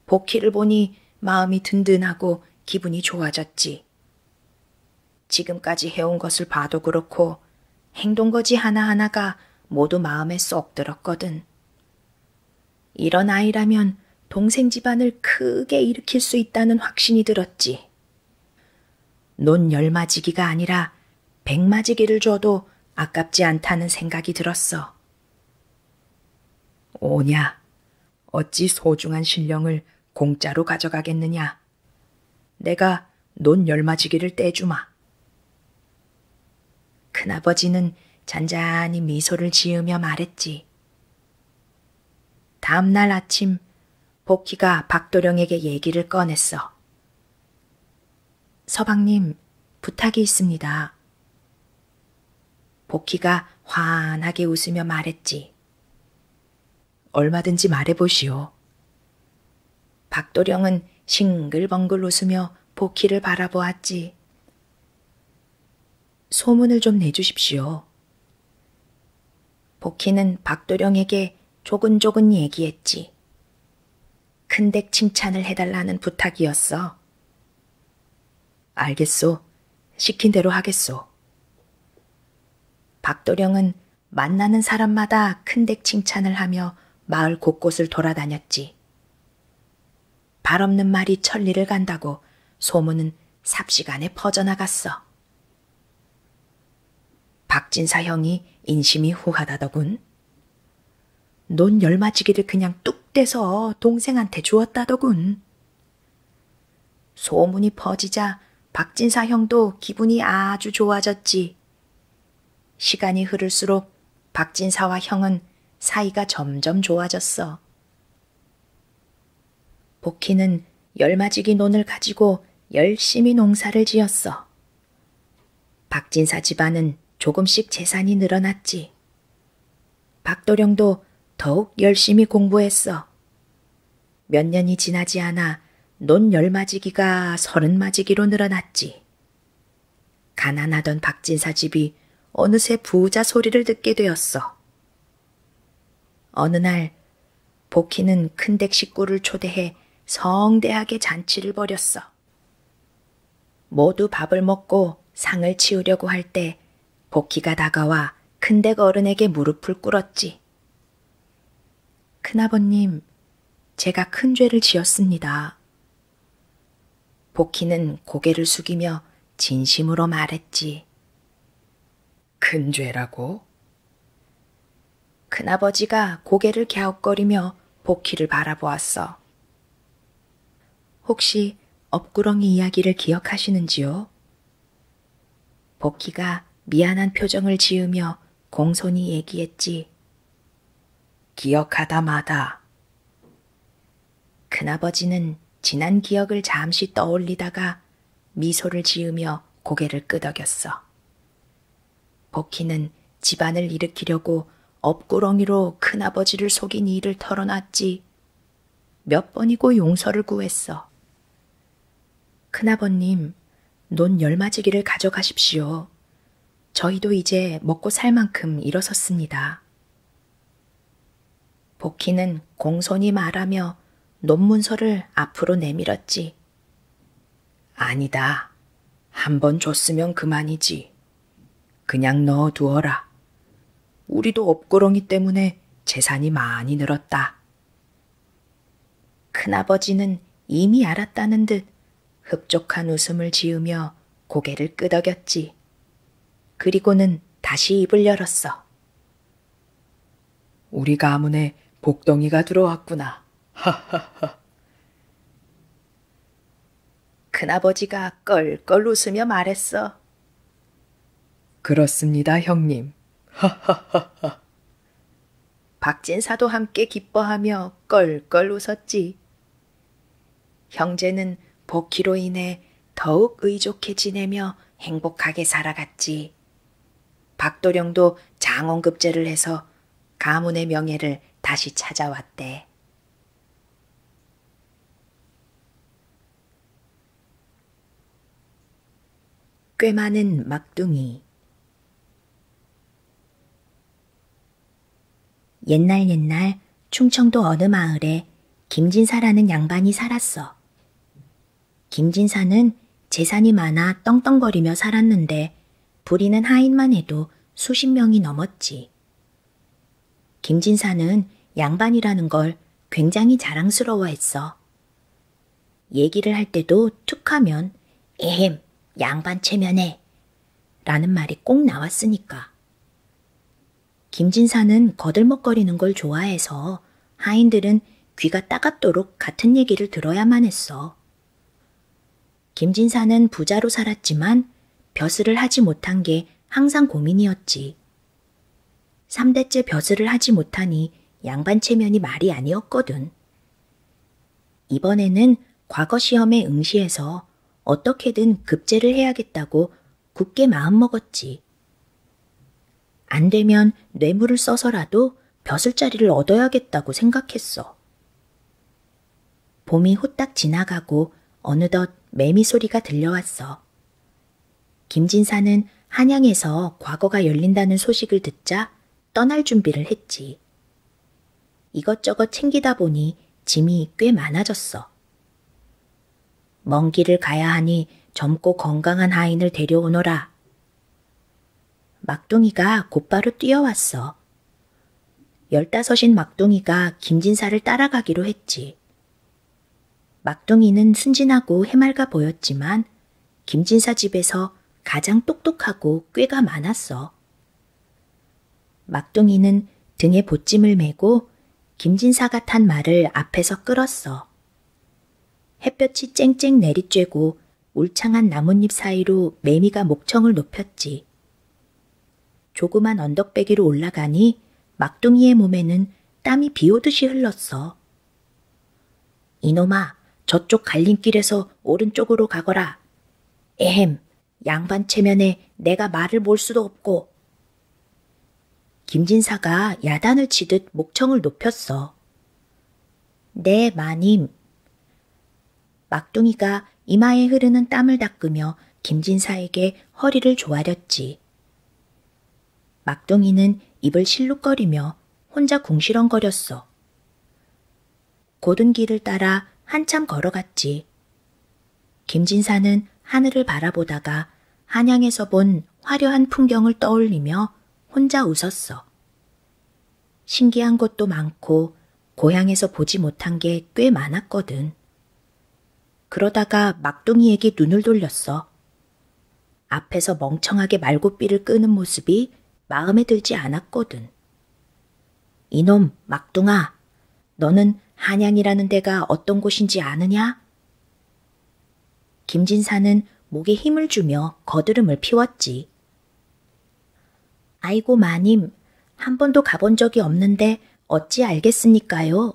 복희를 보니 마음이 든든하고 기분이 좋아졌지. 지금까지 해온 것을 봐도 그렇고 행동거지 하나하나가 모두 마음에 쏙 들었거든. 이런 아이라면 동생 집안을 크게 일으킬 수 있다는 확신이 들었지. 논 열맞이기가 아니라 백맞이기를 줘도 아깝지 않다는 생각이 들었어. 오냐, 어찌 소중한 신령을 공짜로 가져가겠느냐. 내가 논 열맞이기를 떼주마. 큰아버지는 잔잔히 미소를 지으며 말했지. 다음 날 아침 복희가 박도령에게 얘기를 꺼냈어. 서방님, 부탁이 있습니다. 복희가 환하게 웃으며 말했지. 얼마든지 말해보시오. 박도령은 싱글벙글 웃으며 복희를 바라보았지. 소문을 좀 내주십시오. 복희는 박도령에게 조근조근 얘기했지. 큰댁 칭찬을 해달라는 부탁이었어. 알겠소. 시킨 대로 하겠소. 박도령은 만나는 사람마다 큰댁 칭찬을 하며 마을 곳곳을 돌아다녔지. 발 없는 말이 천리를 간다고 소문은 삽시간에 퍼져나갔어. 박진사 형이 인심이 후하다더군. 논 열맞이기를 그냥 뚝 떼서 동생한테 주었다더군. 소문이 퍼지자 박진사 형도 기분이 아주 좋아졌지. 시간이 흐를수록 박진사와 형은 사이가 점점 좋아졌어. 복희는 열맞이기 논을 가지고 열심히 농사를 지었어. 박진사 집안은 조금씩 재산이 늘어났지. 박도령도 더욱 열심히 공부했어. 몇 년이 지나지 않아 논 열맞이기가 30맞이기로 늘어났지. 가난하던 박진사 집이 어느새 부자 소리를 듣게 되었어. 어느 날 복희는 큰댁 식구를 초대해 성대하게 잔치를 벌였어. 모두 밥을 먹고 상을 치우려고 할 때 복희가 다가와 큰댁 어른에게 무릎을 꿇었지. 큰아버님, 제가 큰 죄를 지었습니다. 복희는 고개를 숙이며 진심으로 말했지. 큰 죄라고? 큰아버지가 고개를 갸웃거리며 복희를 바라보았어. 혹시 업구렁이 이야기를 기억하시는지요? 복희가 미안한 표정을 지으며 공손히 얘기했지. 기억하다 마다. 큰아버지는 지난 기억을 잠시 떠올리다가 미소를 지으며 고개를 끄덕였어. 복희는 집안을 일으키려고 업구렁이로 큰아버지를 속인 일을 털어놨지. 몇 번이고 용서를 구했어. 큰아버님, 논 열마지기를 가져가십시오. 저희도 이제 먹고 살 만큼 일어섰습니다. 복희는 공손히 말하며 논문서를 앞으로 내밀었지. 아니다. 한 번 줬으면 그만이지. 그냥 넣어두어라. 우리도 업구렁이 때문에 재산이 많이 늘었다. 큰아버지는 이미 알았다는 듯 흡족한 웃음을 지으며 고개를 끄덕였지. 그리고는 다시 입을 열었어. 우리 가문에 복덩이가 들어왔구나. 하하하. 큰아버지가 껄껄 웃으며 말했어. 그렇습니다, 형님. 하하하하. 박진사도 함께 기뻐하며 껄껄 웃었지. 형제는 복희로 인해 더욱 의족해 지내며 행복하게 살아갔지. 박도령도 장원급제를 해서 가문의 명예를 다시 찾아왔대. 꽤 많은 막둥이. 옛날 충청도 어느 마을에 김진사라는 양반이 살았어. 김진사는 재산이 많아 떵떵거리며 살았는데 부리는 하인만 해도 수십 명이 넘었지. 김진사는 양반이라는 걸 굉장히 자랑스러워했어. 얘기를 할 때도 툭하면 에헴, 양반 체면에 라는 말이 꼭 나왔으니까. 김진사는 거들먹거리는 걸 좋아해서 하인들은 귀가 따갑도록 같은 얘기를 들어야만 했어. 김진사는 부자로 살았지만 벼슬을 하지 못한 게 항상 고민이었지. 3대째 벼슬을 하지 못하니 양반 체면이 말이 아니었거든. 이번에는 과거 시험에 응시해서 어떻게든 급제를 해야겠다고 굳게 마음먹었지. 안 되면 뇌물을 써서라도 벼슬자리를 얻어야겠다고 생각했어. 봄이 후딱 지나가고 어느덧 매미 소리가 들려왔어. 김진사는 한양에서 과거가 열린다는 소식을 듣자 떠날 준비를 했지. 이것저것 챙기다 보니 짐이 꽤 많아졌어. 먼 길을 가야 하니 젊고 건강한 하인을 데려오너라. 막둥이가 곧바로 뛰어왔어. 15인 막둥이가 김진사를 따라가기로 했지. 막둥이는 순진하고 해맑아 보였지만 김진사 집에서 가장 똑똑하고 꾀가 많았어. 막둥이는 등에 보찜을 메고 김진사가 탄 말을 앞에서 끌었어. 햇볕이 쨍쨍 내리쬐고 울창한 나뭇잎 사이로 매미가 목청을 높였지. 조그만 언덕배기로 올라가니 막둥이의 몸에는 땀이 비오듯이 흘렀어. 이놈아, 저쪽 갈림길에서 오른쪽으로 가거라. 에헴, 양반 체면에 내가 말을 몰 수도 없고. 김진사가 야단을 치듯 목청을 높였어. 네, 마님. 막둥이가 이마에 흐르는 땀을 닦으며 김진사에게 허리를 조아렸지. 막둥이는 입을 실룩거리며 혼자 궁시렁거렸어. 고든 길을 따라 한참 걸어갔지. 김진사는 하늘을 바라보다가 한양에서 본 화려한 풍경을 떠올리며 혼자 웃었어. 신기한 것도 많고 고향에서 보지 못한 게 꽤 많았거든. 그러다가 막둥이에게 눈을 돌렸어. 앞에서 멍청하게 말고삐를 끄는 모습이 마음에 들지 않았거든. 이놈 막둥아, 너는 한양이라는 데가 어떤 곳인지 아느냐? 김진사는 목에 힘을 주며 거드름을 피웠지. 아이고 마님, 한 번도 가본 적이 없는데 어찌 알겠습니까요?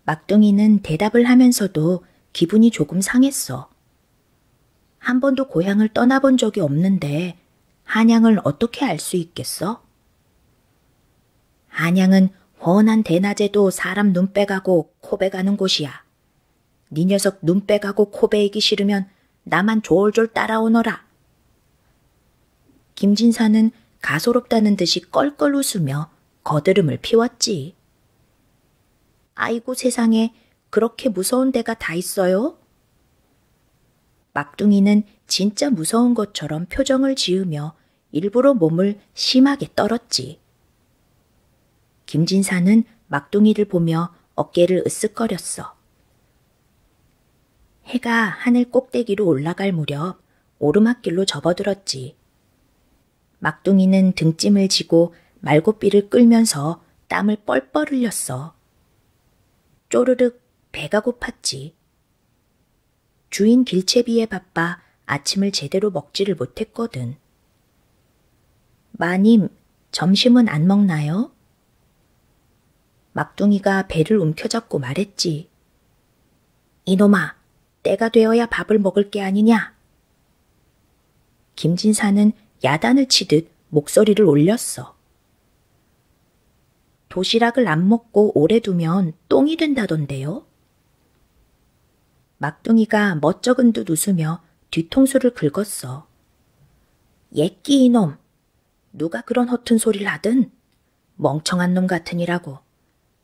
막둥이는 대답을 하면서도 기분이 조금 상했어. 한 번도 고향을 떠나본 적이 없는데 한양을 어떻게 알 수 있겠어? 한양은 훤한 대낮에도 사람 눈 빼가고 코 베가는 곳이야. 네 녀석 눈 빼가고 코 베이기 싫으면 나만 졸졸 따라오너라. 김진사는 가소롭다는 듯이 껄껄 웃으며 거드름을 피웠지. 아이고 세상에 그렇게 무서운 데가 다 있어요? 막둥이는 진짜 무서운 것처럼 표정을 지으며 일부러 몸을 심하게 떨었지. 김진사는 막둥이를 보며 어깨를 으쓱거렸어. 해가 하늘 꼭대기로 올라갈 무렵 오르막길로 접어들었지. 막둥이는 등짐을 지고 말고삐를 끌면서 땀을 뻘뻘 흘렸어. 쪼르륵 배가 고팠지. 주인 길채비에 바빠 아침을 제대로 먹지를 못했거든. 마님, 점심은 안 먹나요? 막둥이가 배를 움켜잡고 말했지. 이놈아, 때가 되어야 밥을 먹을 게 아니냐? 김진사는 야단을 치듯 목소리를 올렸어. 도시락을 안 먹고 오래 두면 똥이 된다던데요? 막둥이가 멋쩍은 듯 웃으며 뒤통수를 긁었어. 예끼 이놈, 누가 그런 허튼 소리를 하든 멍청한 놈 같으니라고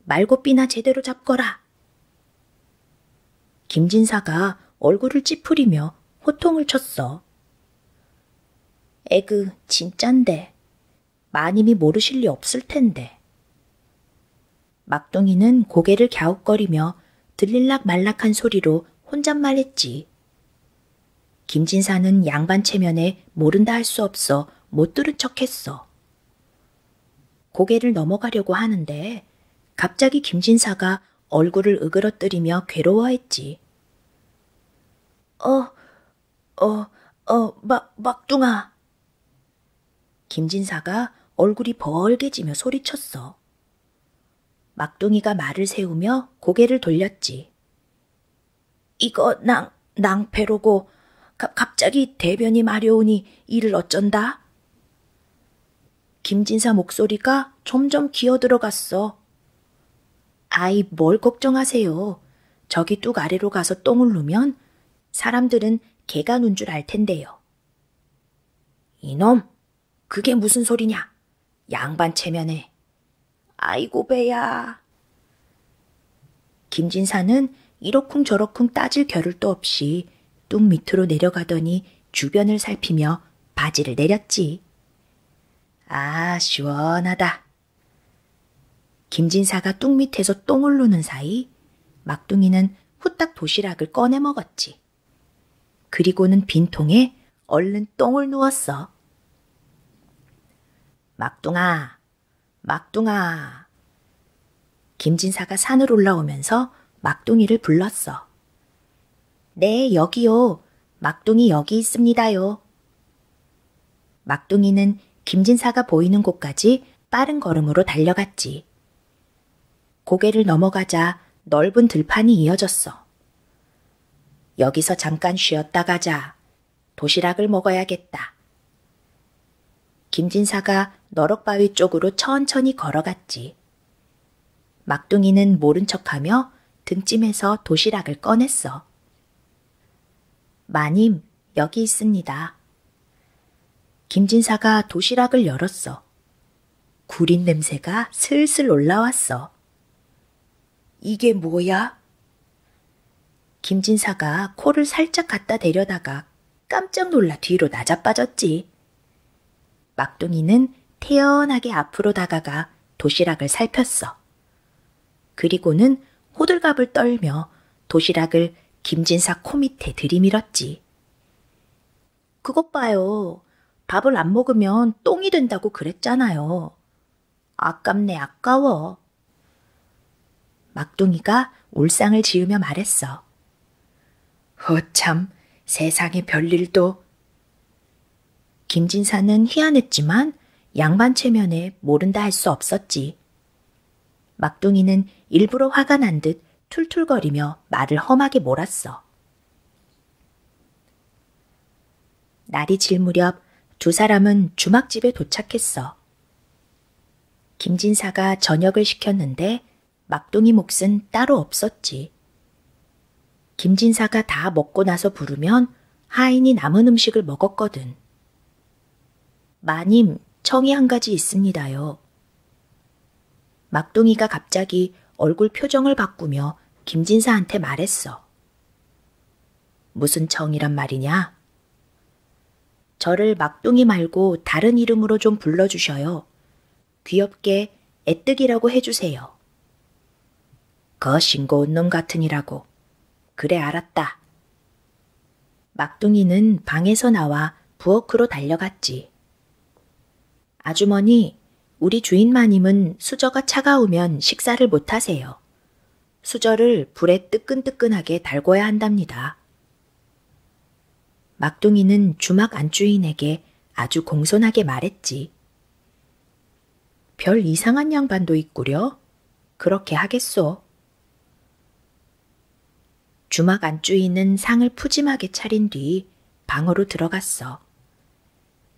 말고삐나 제대로 잡거라. 김진사가 얼굴을 찌푸리며 호통을 쳤어. 에그, 진짠데. 마님이 모르실 리 없을 텐데. 막둥이는 고개를 갸웃거리며 들릴락 말락한 소리로 혼잣말했지. 김진사는 양반 체면에 모른다 할 수 없어 못 들은 척했어. 고개를 넘어가려고 하는데 갑자기 김진사가 얼굴을 으그러뜨리며 괴로워했지. 막둥아. 김진사가 얼굴이 벌개지며 소리쳤어. 막둥이가 말을 세우며 고개를 돌렸지. 이거 낭패로고 갑자기 대변이 마려우니 이를 어쩐다? 김진사 목소리가 점점 기어들어갔어. 아이, 뭘 걱정하세요. 저기 뚝 아래로 가서 똥을 누면 사람들은 개가 눈 줄 알 텐데요. 이놈, 그게 무슨 소리냐? 양반 체면에. 아이고 배야. 김진사는 이러쿵 저러쿵 따질 겨를도 없이 뚝 밑으로 내려가더니 주변을 살피며 바지를 내렸지. 아, 시원하다. 김진사가 뚝 밑에서 똥을 누는 사이 막둥이는 후딱 도시락을 꺼내 먹었지. 그리고는 빈통에 얼른 똥을 누웠어. 막둥아, 막둥아. 김진사가 산을 올라오면서 막둥이를 불렀어. 네, 여기요. 막둥이 여기 있습니다요. 막둥이는 김진사가 보이는 곳까지 빠른 걸음으로 달려갔지. 고개를 넘어가자 넓은 들판이 이어졌어. 여기서 잠깐 쉬었다 가자. 도시락을 먹어야겠다. 김진사가 너럭바위 쪽으로 천천히 걸어갔지. 막둥이는 모른 척하며 등짐에서 도시락을 꺼냈어. 마님, 여기 있습니다. 김진사가 도시락을 열었어. 구린 냄새가 슬슬 올라왔어. 이게 뭐야? 김진사가 코를 살짝 갖다 대려다가 깜짝 놀라 뒤로 나자빠졌지. 막둥이는 태연하게 앞으로 다가가 도시락을 살폈어. 그리고는 호들갑을 떨며 도시락을 김진사 코 밑에 들이밀었지. 그것 봐요. 밥을 안 먹으면 똥이 된다고 그랬잖아요. 아깝네, 아까워. 막둥이가 울상을 지으며 말했어. 허참, 세상에 별일도. 김진사는 희한했지만 양반 체면에 모른다 할 수 없었지. 막둥이는 일부러 화가 난 듯 툴툴거리며 말을 험하게 몰았어. 날이 질 무렵 두 사람은 주막집에 도착했어. 김진사가 저녁을 시켰는데 막둥이 몫은 따로 없었지. 김진사가 다 먹고 나서 부르면 하인이 남은 음식을 먹었거든. 마님, 청이 한 가지 있습니다요. 막둥이가 갑자기 얼굴 표정을 바꾸며 김진사한테 말했어. 무슨 청이란 말이냐? 저를 막둥이 말고 다른 이름으로 좀 불러주셔요. 귀엽게 애뜨기라고 해주세요. 거 싱거운 놈 같으니라고. 그래 알았다. 막둥이는 방에서 나와 부엌으로 달려갔지. 아주머니, 우리 주인 마님은 수저가 차가우면 식사를 못하세요. 수저를 불에 뜨끈뜨끈하게 달궈야 한답니다. 막둥이는 주막 안주인에게 아주 공손하게 말했지. 별 이상한 양반도 있구려. 그렇게 하겠소. 주막 안주인은 상을 푸짐하게 차린 뒤 방으로 들어갔어.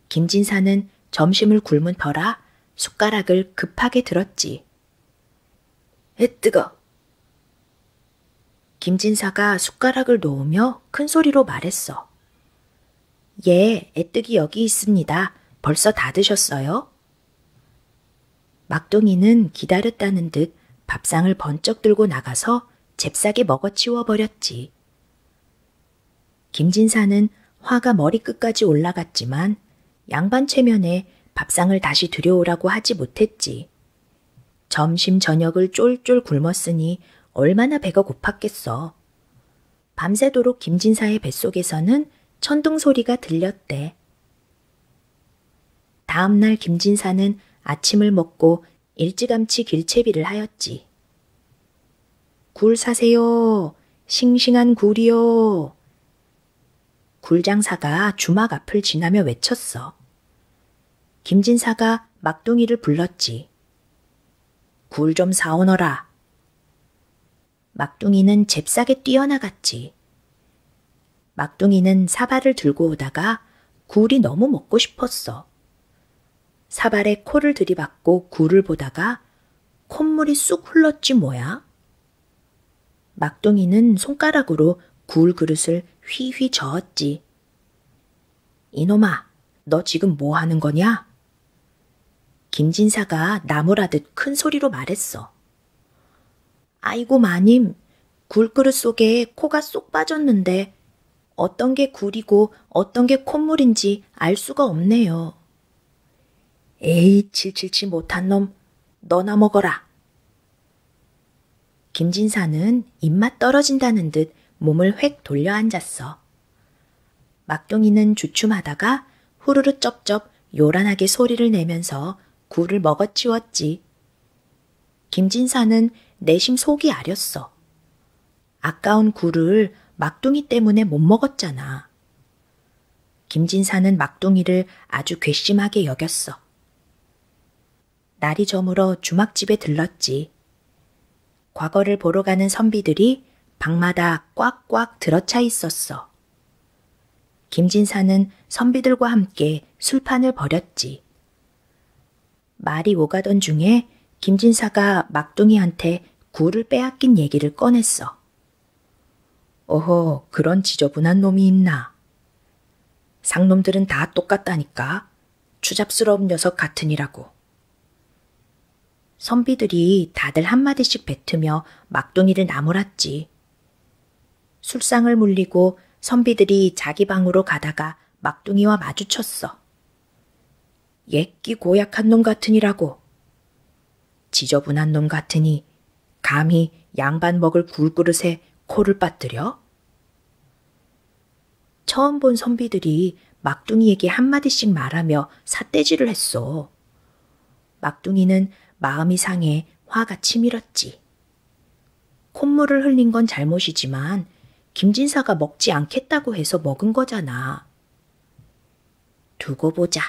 김진사는 점심을 굶은 터라 숟가락을 급하게 들었지. 에 뜨거! 김진사가 숟가락을 놓으며 큰 소리로 말했어. 예, 애뜨기 여기 있습니다. 벌써 다 드셨어요? 막둥이는 기다렸다는 듯 밥상을 번쩍 들고 나가서 잽싸게 먹어치워 버렸지. 김진사는 화가 머리끝까지 올라갔지만 양반 체면에 밥상을 다시 들여오라고 하지 못했지. 점심 저녁을 쫄쫄 굶었으니 얼마나 배가 고팠겠어. 밤새도록 김진사의 뱃속에서는 천둥 소리가 들렸대. 다음 날 김진사는 아침을 먹고 일찌감치 길채비를 하였지. 굴 사세요. 싱싱한 굴이요. 굴장사가 주막 앞을 지나며 외쳤어. 김진사가 막둥이를 불렀지. 굴 좀 사오너라. 막둥이는 잽싸게 뛰어나갔지. 막둥이는 사발을 들고 오다가 굴이 너무 먹고 싶었어. 사발에 코를 들이받고 굴을 보다가 콧물이 쑥 흘렀지 뭐야? 막둥이는 손가락으로 굴 그릇을 휘휘 저었지. 이놈아, 너 지금 뭐 하는 거냐? 김진사가 나무라듯 큰 소리로 말했어. 아이고 마님, 굴그릇 속에 코가 쏙 빠졌는데 어떤 게 굴이고 어떤 게 콧물인지 알 수가 없네요. 에이, 칠칠치 못한 놈, 너나 먹어라. 김진사는 입맛 떨어진다는 듯 몸을 획 돌려 앉았어. 막둥이는 주춤하다가 후루루 쩝쩝 요란하게 소리를 내면서 굴을 먹어치웠지. 김진사는 내심 속이 아렸어. 아까운 굴을 막둥이 때문에 못 먹었잖아. 김진사는 막둥이를 아주 괘씸하게 여겼어. 날이 저물어 주막집에 들렀지. 과거를 보러 가는 선비들이 방마다 꽉꽉 들어차 있었어. 김진사는 선비들과 함께 술판을 벌였지. 말이 오가던 중에 김진사가 막둥이한테 굴을 빼앗긴 얘기를 꺼냈어. 어허, 그런 지저분한 놈이 있나. 상놈들은 다 똑같다니까. 추잡스러운 녀석 같으니라고. 선비들이 다들 한마디씩 뱉으며 막둥이를 나무랐지. 술상을 물리고 선비들이 자기 방으로 가다가 막둥이와 마주쳤어. 예끼 고약한 놈 같으니라고. 지저분한 놈 같으니 감히 양반 먹을 굴그릇에 코를 빠뜨려? 처음 본 선비들이 막둥이에게 한마디씩 말하며 삿대질을 했어. 막둥이는 마음이 상해 화가 치밀었지. 콧물을 흘린 건 잘못이지만 김진사가 먹지 않겠다고 해서 먹은 거잖아. 두고 보자.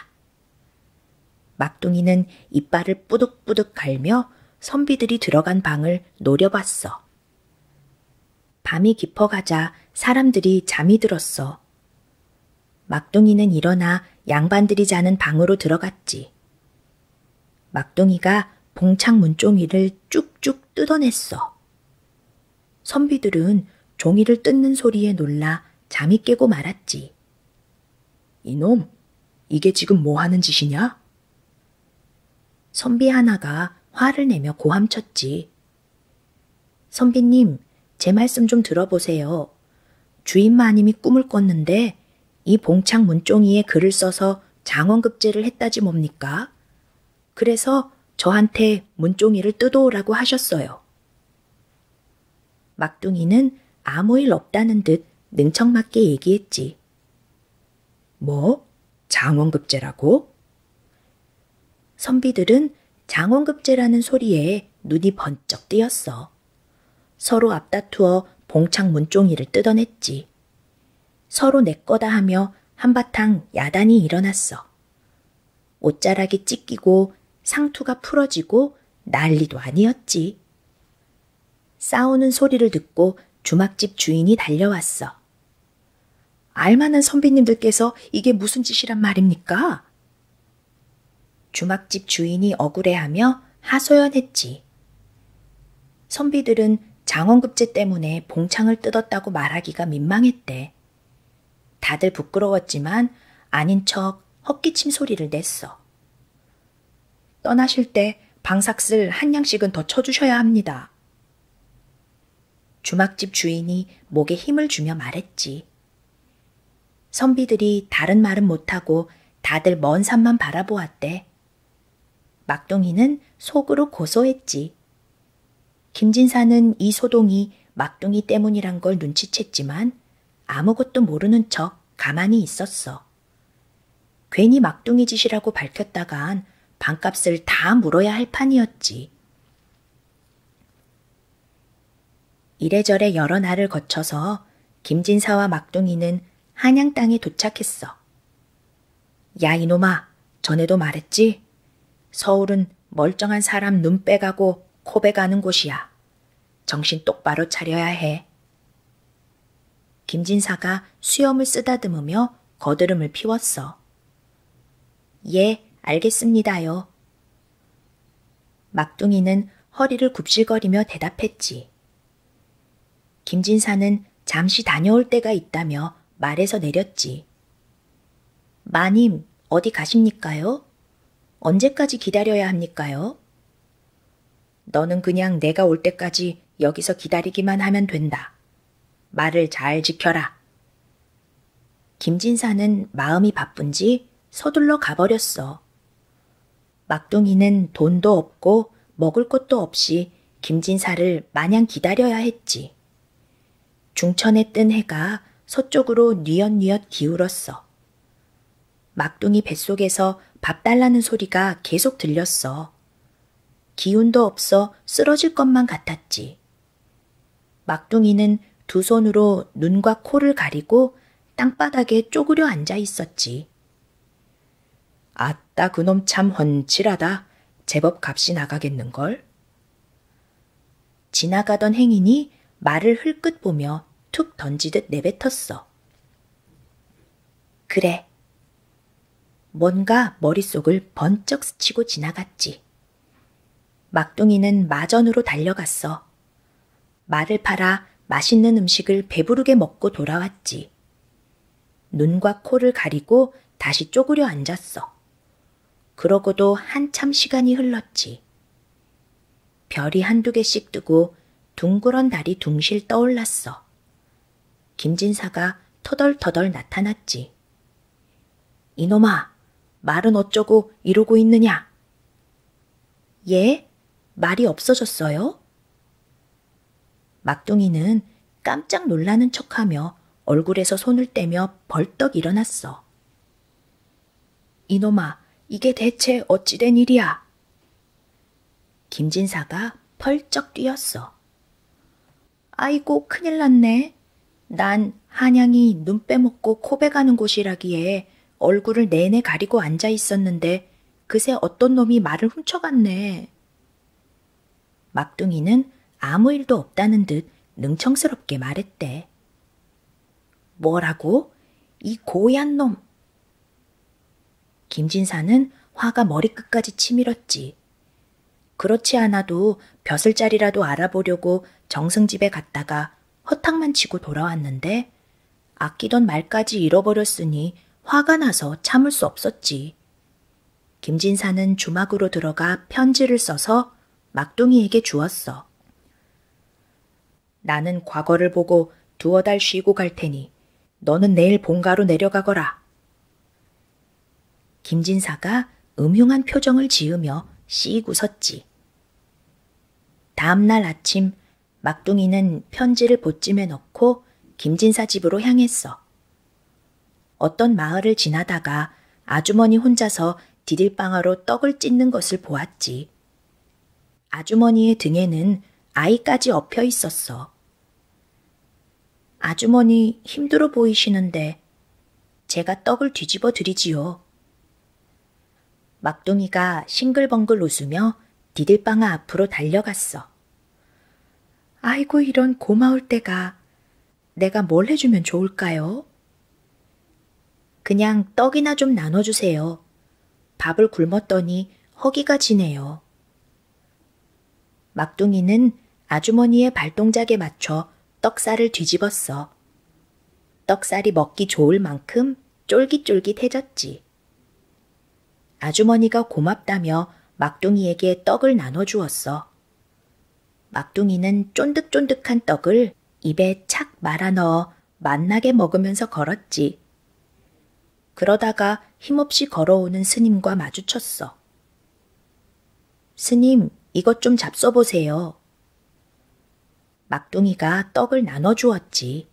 막둥이는 이빨을 뿌득뿌득 갈며 선비들이 들어간 방을 노려봤어. 밤이 깊어가자 사람들이 잠이 들었어. 막둥이는 일어나 양반들이 자는 방으로 들어갔지. 막둥이가 봉창 문종이를 쭉쭉 뜯어냈어. 선비들은 종이를 뜯는 소리에 놀라 잠이 깨고 말았지. 이놈, 이게 지금 뭐 하는 짓이냐? 선비 하나가 화를 내며 고함쳤지. 선비님, 제 말씀 좀 들어보세요. 주인 마님이 꿈을 꿨는데 이 봉창 문종이에 글을 써서 장원급제를 했다지 뭡니까? 그래서 저한테 문종이를 뜯어오라고 하셨어요. 막둥이는 아무 일 없다는 듯 능청맞게 얘기했지. 뭐? 장원급제라고? 선비들은 장원급제라는 소리에 눈이 번쩍 뜨였어. 서로 앞다투어 봉창 문종이를 뜯어냈지. 서로 내 거다 하며 한바탕 야단이 일어났어. 옷자락이 찢기고 상투가 풀어지고 난리도 아니었지. 싸우는 소리를 듣고 주막집 주인이 달려왔어. 알만한 선비님들께서 이게 무슨 짓이란 말입니까? 주막집 주인이 억울해하며 하소연했지. 선비들은 장원급제 때문에 봉창을 뜯었다고 말하기가 민망했대. 다들 부끄러웠지만 아닌 척 헛기침 소리를 냈어. 떠나실 때 방삭슬 한 양씩은 더 쳐주셔야 합니다. 주막집 주인이 목에 힘을 주며 말했지. 선비들이 다른 말은 못하고 다들 먼 산만 바라보았대. 막둥이는 속으로 고소했지. 김진사는 이 소동이 막둥이 때문이란 걸 눈치챘지만 아무것도 모르는 척 가만히 있었어. 괜히 막둥이 짓이라고 밝혔다간 반값을 다 물어야 할 판이었지. 이래저래 여러 날을 거쳐서 김진사와 막둥이는 한양 땅에 도착했어. 야 이놈아, 전에도 말했지? 서울은 멀쩡한 사람 눈 빼가고 코 빼가는 곳이야. 정신 똑바로 차려야 해. 김진사가 수염을 쓰다듬으며 거드름을 피웠어. 예, 알겠습니다요. 막둥이는 허리를 굽실거리며 대답했지. 김진사는 잠시 다녀올 때가 있다며 말에서 내렸지. 마님, 어디 가십니까요? 언제까지 기다려야 합니까요? 너는 그냥 내가 올 때까지 여기서 기다리기만 하면 된다. 말을 잘 지켜라. 김진사는 마음이 바쁜지 서둘러 가버렸어. 막둥이는 돈도 없고 먹을 것도 없이 김진사를 마냥 기다려야 했지. 중천에 뜬 해가 서쪽으로 뉘엿뉘엿 기울었어. 막둥이 뱃속에서 밥 달라는 소리가 계속 들렸어. 기운도 없어 쓰러질 것만 같았지. 막둥이는 두 손으로 눈과 코를 가리고 땅바닥에 쪼그려 앉아 있었지. 아따 그놈 참 훤칠하다. 제법 값이 나가겠는걸? 지나가던 행인이 말을 흘끗 보며 툭 던지듯 내뱉었어. 그래. 뭔가 머릿속을 번쩍 스치고 지나갔지. 막둥이는 마전으로 달려갔어. 말을 팔아 맛있는 음식을 배부르게 먹고 돌아왔지. 눈과 코를 가리고 다시 쪼그려 앉았어. 그러고도 한참 시간이 흘렀지. 별이 한두 개씩 뜨고 둥그런 달이 둥실 떠올랐어. 김진사가 터덜터덜 나타났지. 이놈아, 말은 어쩌고 이러고 있느냐? 예? 말이 없어졌어요? 막둥이는 깜짝 놀라는 척하며 얼굴에서 손을 떼며 벌떡 일어났어. 이놈아, 이게 대체 어찌된 일이야? 김진사가 펄쩍 뛰었어. 아이고, 큰일 났네. 난 한양이 눈 빼먹고 코 베가는 곳이라기에 얼굴을 내내 가리고 앉아 있었는데 그새 어떤 놈이 말을 훔쳐갔네. 막둥이는 아무 일도 없다는 듯 능청스럽게 말했대. 뭐라고? 이 고얀 놈! 김진사는 화가 머리끝까지 치밀었지. 그렇지 않아도 벼슬자리라도 알아보려고 정승집에 갔다가 허탕만 치고 돌아왔는데 아끼던 말까지 잃어버렸으니 화가 나서 참을 수 없었지. 김진사는 주막으로 들어가 편지를 써서 막둥이에게 주었어. 나는 과거를 보고 두어 달 쉬고 갈 테니 너는 내일 본가로 내려가거라. 김진사가 음흉한 표정을 지으며 씩 웃었지. 다음 날 아침 막둥이는 편지를 보찜에 넣고 김진사 집으로 향했어. 어떤 마을을 지나다가 아주머니 혼자서 디딜방아로 떡을 찢는 것을 보았지. 아주머니의 등에는 아이까지 엎여 있었어. 아주머니 힘들어 보이시는데 제가 떡을 뒤집어 드리지요. 막둥이가 싱글벙글 웃으며 디딜방아 앞으로 달려갔어. 아이고 이런 고마울 때가. 내가 뭘 해주면 좋을까요? 그냥 떡이나 좀 나눠주세요. 밥을 굶었더니 허기가 지네요. 막둥이는 아주머니의 발동작에 맞춰 떡살을 뒤집었어. 떡살이 먹기 좋을 만큼 쫄깃쫄깃해졌지. 아주머니가 고맙다며 막둥이에게 떡을 나눠주었어. 막둥이는 쫀득쫀득한 떡을 입에 착 말아 넣어 맛나게 먹으면서 걸었지. 그러다가 힘없이 걸어오는 스님과 마주쳤어. 스님, 이것 좀 잡숴보세요. 막둥이가 떡을 나눠주었지.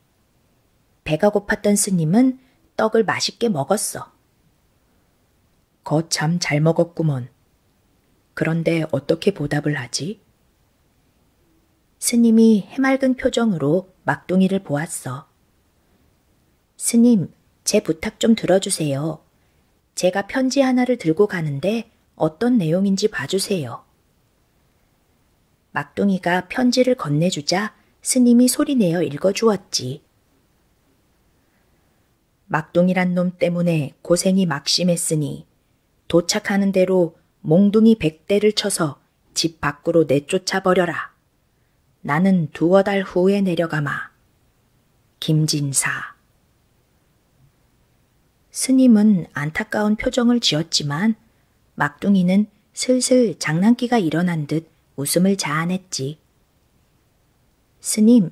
배가 고팠던 스님은 떡을 맛있게 먹었어. 거참 잘 먹었구먼. 그런데 어떻게 보답을 하지? 스님이 해맑은 표정으로 막둥이를 보았어. 스님, 제 부탁 좀 들어주세요. 제가 편지 하나를 들고 가는데 어떤 내용인지 봐주세요. 막둥이가 편지를 건네주자 스님이 소리내어 읽어주었지. 막둥이란 놈 때문에 고생이 막심했으니 도착하는 대로 몽둥이 100대를 쳐서 집 밖으로 내쫓아버려라. 나는 두어 달 후에 내려가마. 김진사. 스님은 안타까운 표정을 지었지만 막둥이는 슬슬 장난기가 일어난 듯 웃음을 자아냈지. 스님,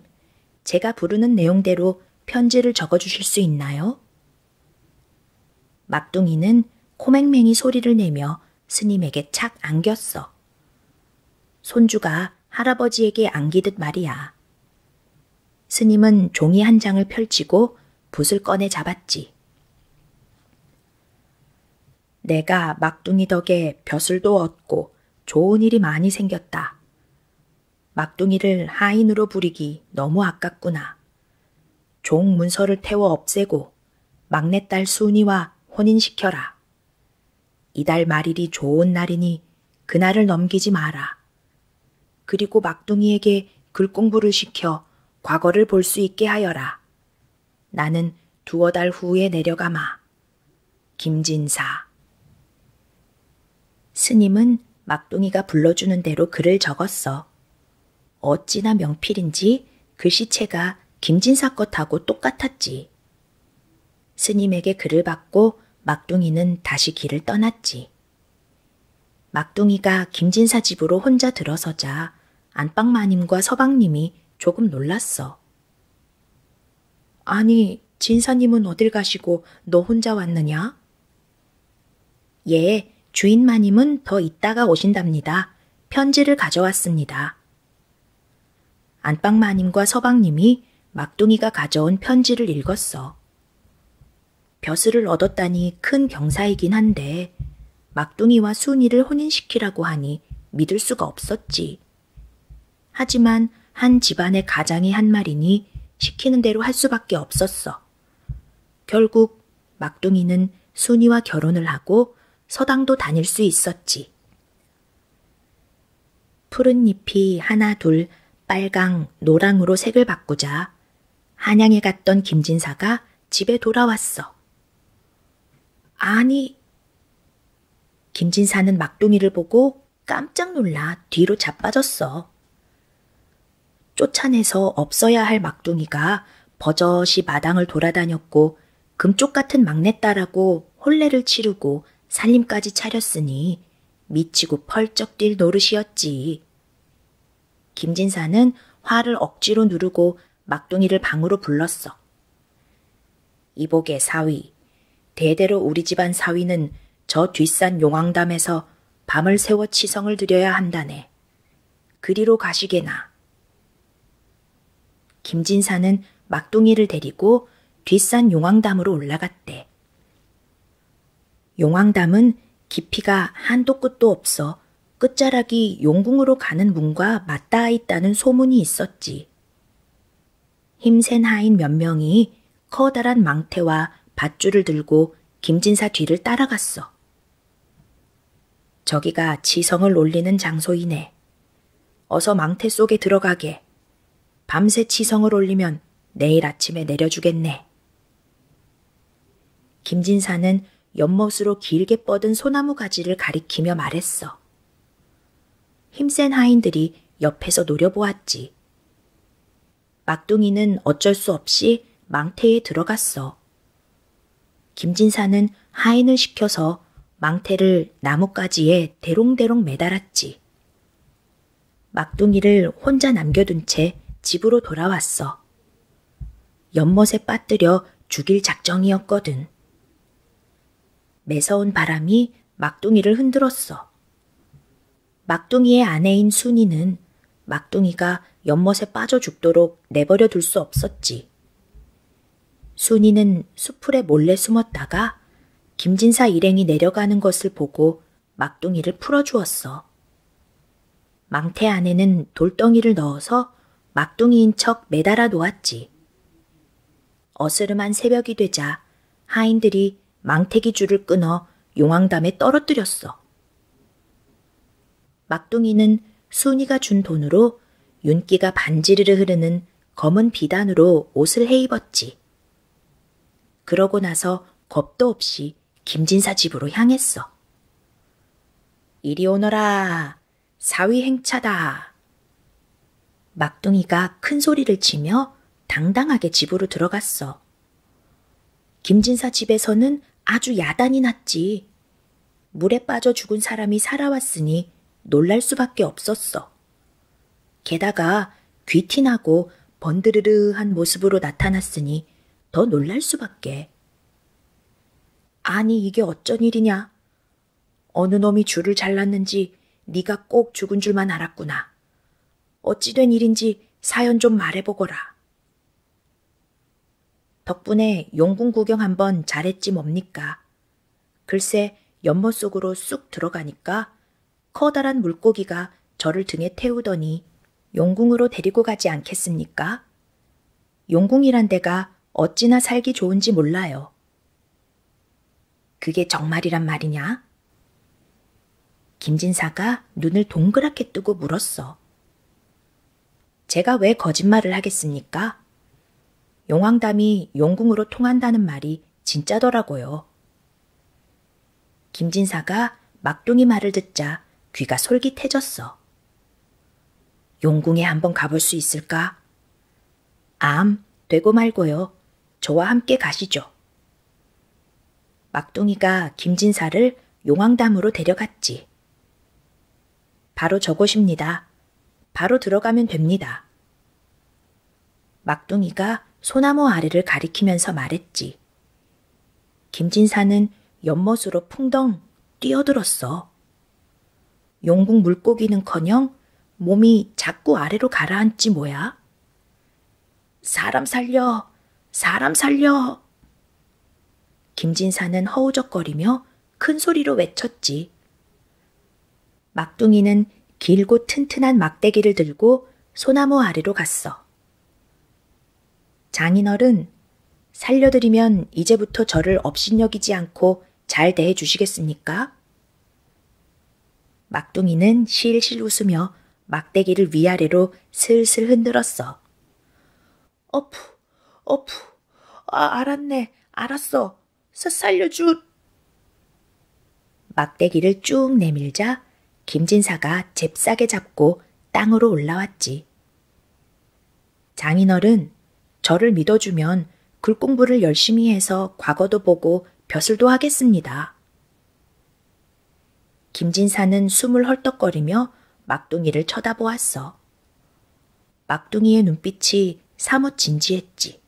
제가 부르는 내용대로 편지를 적어주실 수 있나요? 막둥이는 코맹맹이 소리를 내며 스님에게 착 안겼어. 손주가 할아버지에게 안기듯 말이야. 스님은 종이 한 장을 펼치고 붓을 꺼내 잡았지. 내가 막둥이 덕에 벼슬도 얻고 좋은 일이 많이 생겼다. 막둥이를 하인으로 부리기 너무 아깝구나. 종 문서를 태워 없애고 막내딸 순이와 혼인시켜라. 이달 말일이 좋은 날이니 그날을 넘기지 마라. 그리고 막둥이에게 글공부를 시켜 과거를 볼 수 있게 하여라. 나는 두어 달 후에 내려가마. 김진사. 스님은 막둥이가 불러주는 대로 글을 적었어. 어찌나 명필인지 글씨체가 김진사 것하고 똑같았지. 스님에게 글을 받고 막둥이는 다시 길을 떠났지. 막둥이가 김진사 집으로 혼자 들어서자 안방마님과 서방님이 조금 놀랐어. 아니, 진사님은 어딜 가시고 너 혼자 왔느냐? 예, 주인마님은 더 있다가 오신답니다. 편지를 가져왔습니다. 안방마님과 서방님이 막둥이가 가져온 편지를 읽었어. 벼슬을 얻었다니 큰 경사이긴 한데 막둥이와 순이를 혼인시키라고 하니 믿을 수가 없었지. 하지만 한 집안의 가장이 한 말이니 시키는 대로 할 수밖에 없었어. 결국 막둥이는 순이와 결혼을 하고 서당도 다닐 수 있었지. 푸른 잎이 하나 둘 빨강, 노랑으로 색을 바꾸자 한양에 갔던 김진사가 집에 돌아왔어. 아니, 김진사는 막둥이를 보고 깜짝 놀라 뒤로 자빠졌어. 쫓아내서 없어야 할 막둥이가 버젓이 마당을 돌아다녔고 금쪽 같은 막내딸하고 혼례를 치르고 살림까지 차렸으니 미치고 펄쩍 뛸 노릇이었지. 김진사는 화를 억지로 누르고 막둥이를 방으로 불렀어. 이복의 사위, 대대로 우리 집안 사위는 저 뒷산 용왕담에서 밤을 새워 치성을 드려야 한다네. 그리로 가시게나. 김진사는 막둥이를 데리고 뒷산 용왕담으로 올라갔대. 용왕담은 깊이가 한도 끝도 없어 끝자락이 용궁으로 가는 문과 맞닿아 있다는 소문이 있었지. 힘센 하인 몇 명이 커다란 망태와 밧줄을 들고 김진사 뒤를 따라갔어. 저기가 치성을 올리는 장소이네. 어서 망태 속에 들어가게. 밤새 치성을 올리면 내일 아침에 내려주겠네. 김진사는 연못으로 길게 뻗은 소나무 가지를 가리키며 말했어. 힘센 하인들이 옆에서 노려보았지. 막둥이는 어쩔 수 없이 망태에 들어갔어. 김진사는 하인을 시켜서 망태를 나뭇가지에 대롱대롱 매달았지. 막둥이를 혼자 남겨둔 채 집으로 돌아왔어. 연못에 빠뜨려 죽일 작정이었거든. 매서운 바람이 막둥이를 흔들었어. 막둥이의 아내인 순이는 막둥이가 연못에 빠져 죽도록 내버려 둘 수 없었지. 순이는 수풀에 몰래 숨었다가 김진사 일행이 내려가는 것을 보고 막둥이를 풀어주었어. 망태 안에는 돌덩이를 넣어서 막둥이인 척 매달아 놓았지. 어스름한 새벽이 되자 하인들이 망태기 줄을 끊어 용왕담에 떨어뜨렸어. 막둥이는 순이가 준 돈으로 윤기가 반지르르 흐르는 검은 비단으로 옷을 해입었지. 그러고 나서 겁도 없이 김진사 집으로 향했어. 이리 오너라. 사위 행차다. 막둥이가 큰 소리를 치며 당당하게 집으로 들어갔어. 김진사 집에서는 아주 야단이 났지. 물에 빠져 죽은 사람이 살아왔으니 놀랄 수밖에 없었어. 게다가 귀티나고 번드르르한 모습으로 나타났으니 더 놀랄 수밖에. 아니 이게 어쩐 일이냐. 어느 놈이 줄을 잘랐는지 네가 꼭 죽은 줄만 알았구나. 어찌 된 일인지 사연 좀 말해보거라. 덕분에 용궁 구경 한번 잘했지 뭡니까. 글쎄 연못 속으로 쑥 들어가니까 커다란 물고기가 저를 등에 태우더니 용궁으로 데리고 가지 않겠습니까? 용궁이란 데가 어찌나 살기 좋은지 몰라요. 그게 정말이란 말이냐? 김진사가 눈을 동그랗게 뜨고 물었어. 제가 왜 거짓말을 하겠습니까? 용왕담이 용궁으로 통한다는 말이 진짜더라고요. 김진사가 막둥이 말을 듣자 귀가 솔깃해졌어. 용궁에 한번 가볼 수 있을까? 암, 되고 말고요. 저와 함께 가시죠. 막둥이가 김진사를 용왕담으로 데려갔지. 바로 저곳입니다. 바로 들어가면 됩니다. 막둥이가 소나무 아래를 가리키면서 말했지. 김진사는 연못으로 풍덩 뛰어들었어. 용궁 물고기는커녕 몸이 자꾸 아래로 가라앉지 뭐야. 사람 살려! 사람 살려! 김진사는 허우적거리며 큰 소리로 외쳤지. 막둥이는 길고 튼튼한 막대기를 들고 소나무 아래로 갔어. 장인어른, 살려드리면 이제부터 저를 업신여기지 않고 잘 대해주시겠습니까? 막둥이는 실실 웃으며 막대기를 위아래로 슬슬 흔들었어. 어프. 알았네. 알았어. 살려줘. 막대기를 쭉 내밀자 김진사가 잽싸게 잡고 땅으로 올라왔지. 장인어른, 저를 믿어주면 글 공부를 열심히 해서 과거도 보고 벼슬도 하겠습니다. 김진사는 숨을 헐떡거리며 막둥이를 쳐다보았어. 막둥이의 눈빛이 사뭇 진지했지.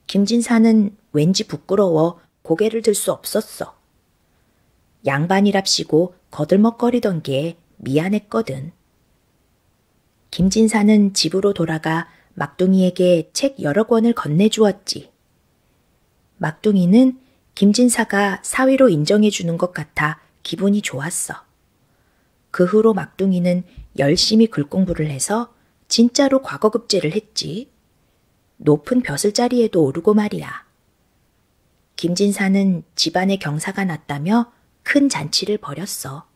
김진사는 왠지 부끄러워 고개를 들 수 없었어. 양반이랍시고 거들먹거리던 게 미안했거든. 김진사는 집으로 돌아가 막둥이에게 책 여러 권을 건네주었지. 막둥이는 김진사가 사위로 인정해주는 것 같아 기분이 좋았어. 그 후로 막둥이는 열심히 글 공부를 해서 진짜로 과거급제를 했지. 높은 벼슬자리에도 오르고 말이야. 김진사는 집안에 경사가 났다며 큰 잔치를 벌였어.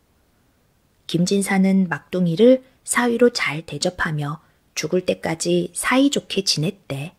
김진사는 막둥이를 사위로 잘 대접하며 죽을 때까지 사이좋게 지냈대.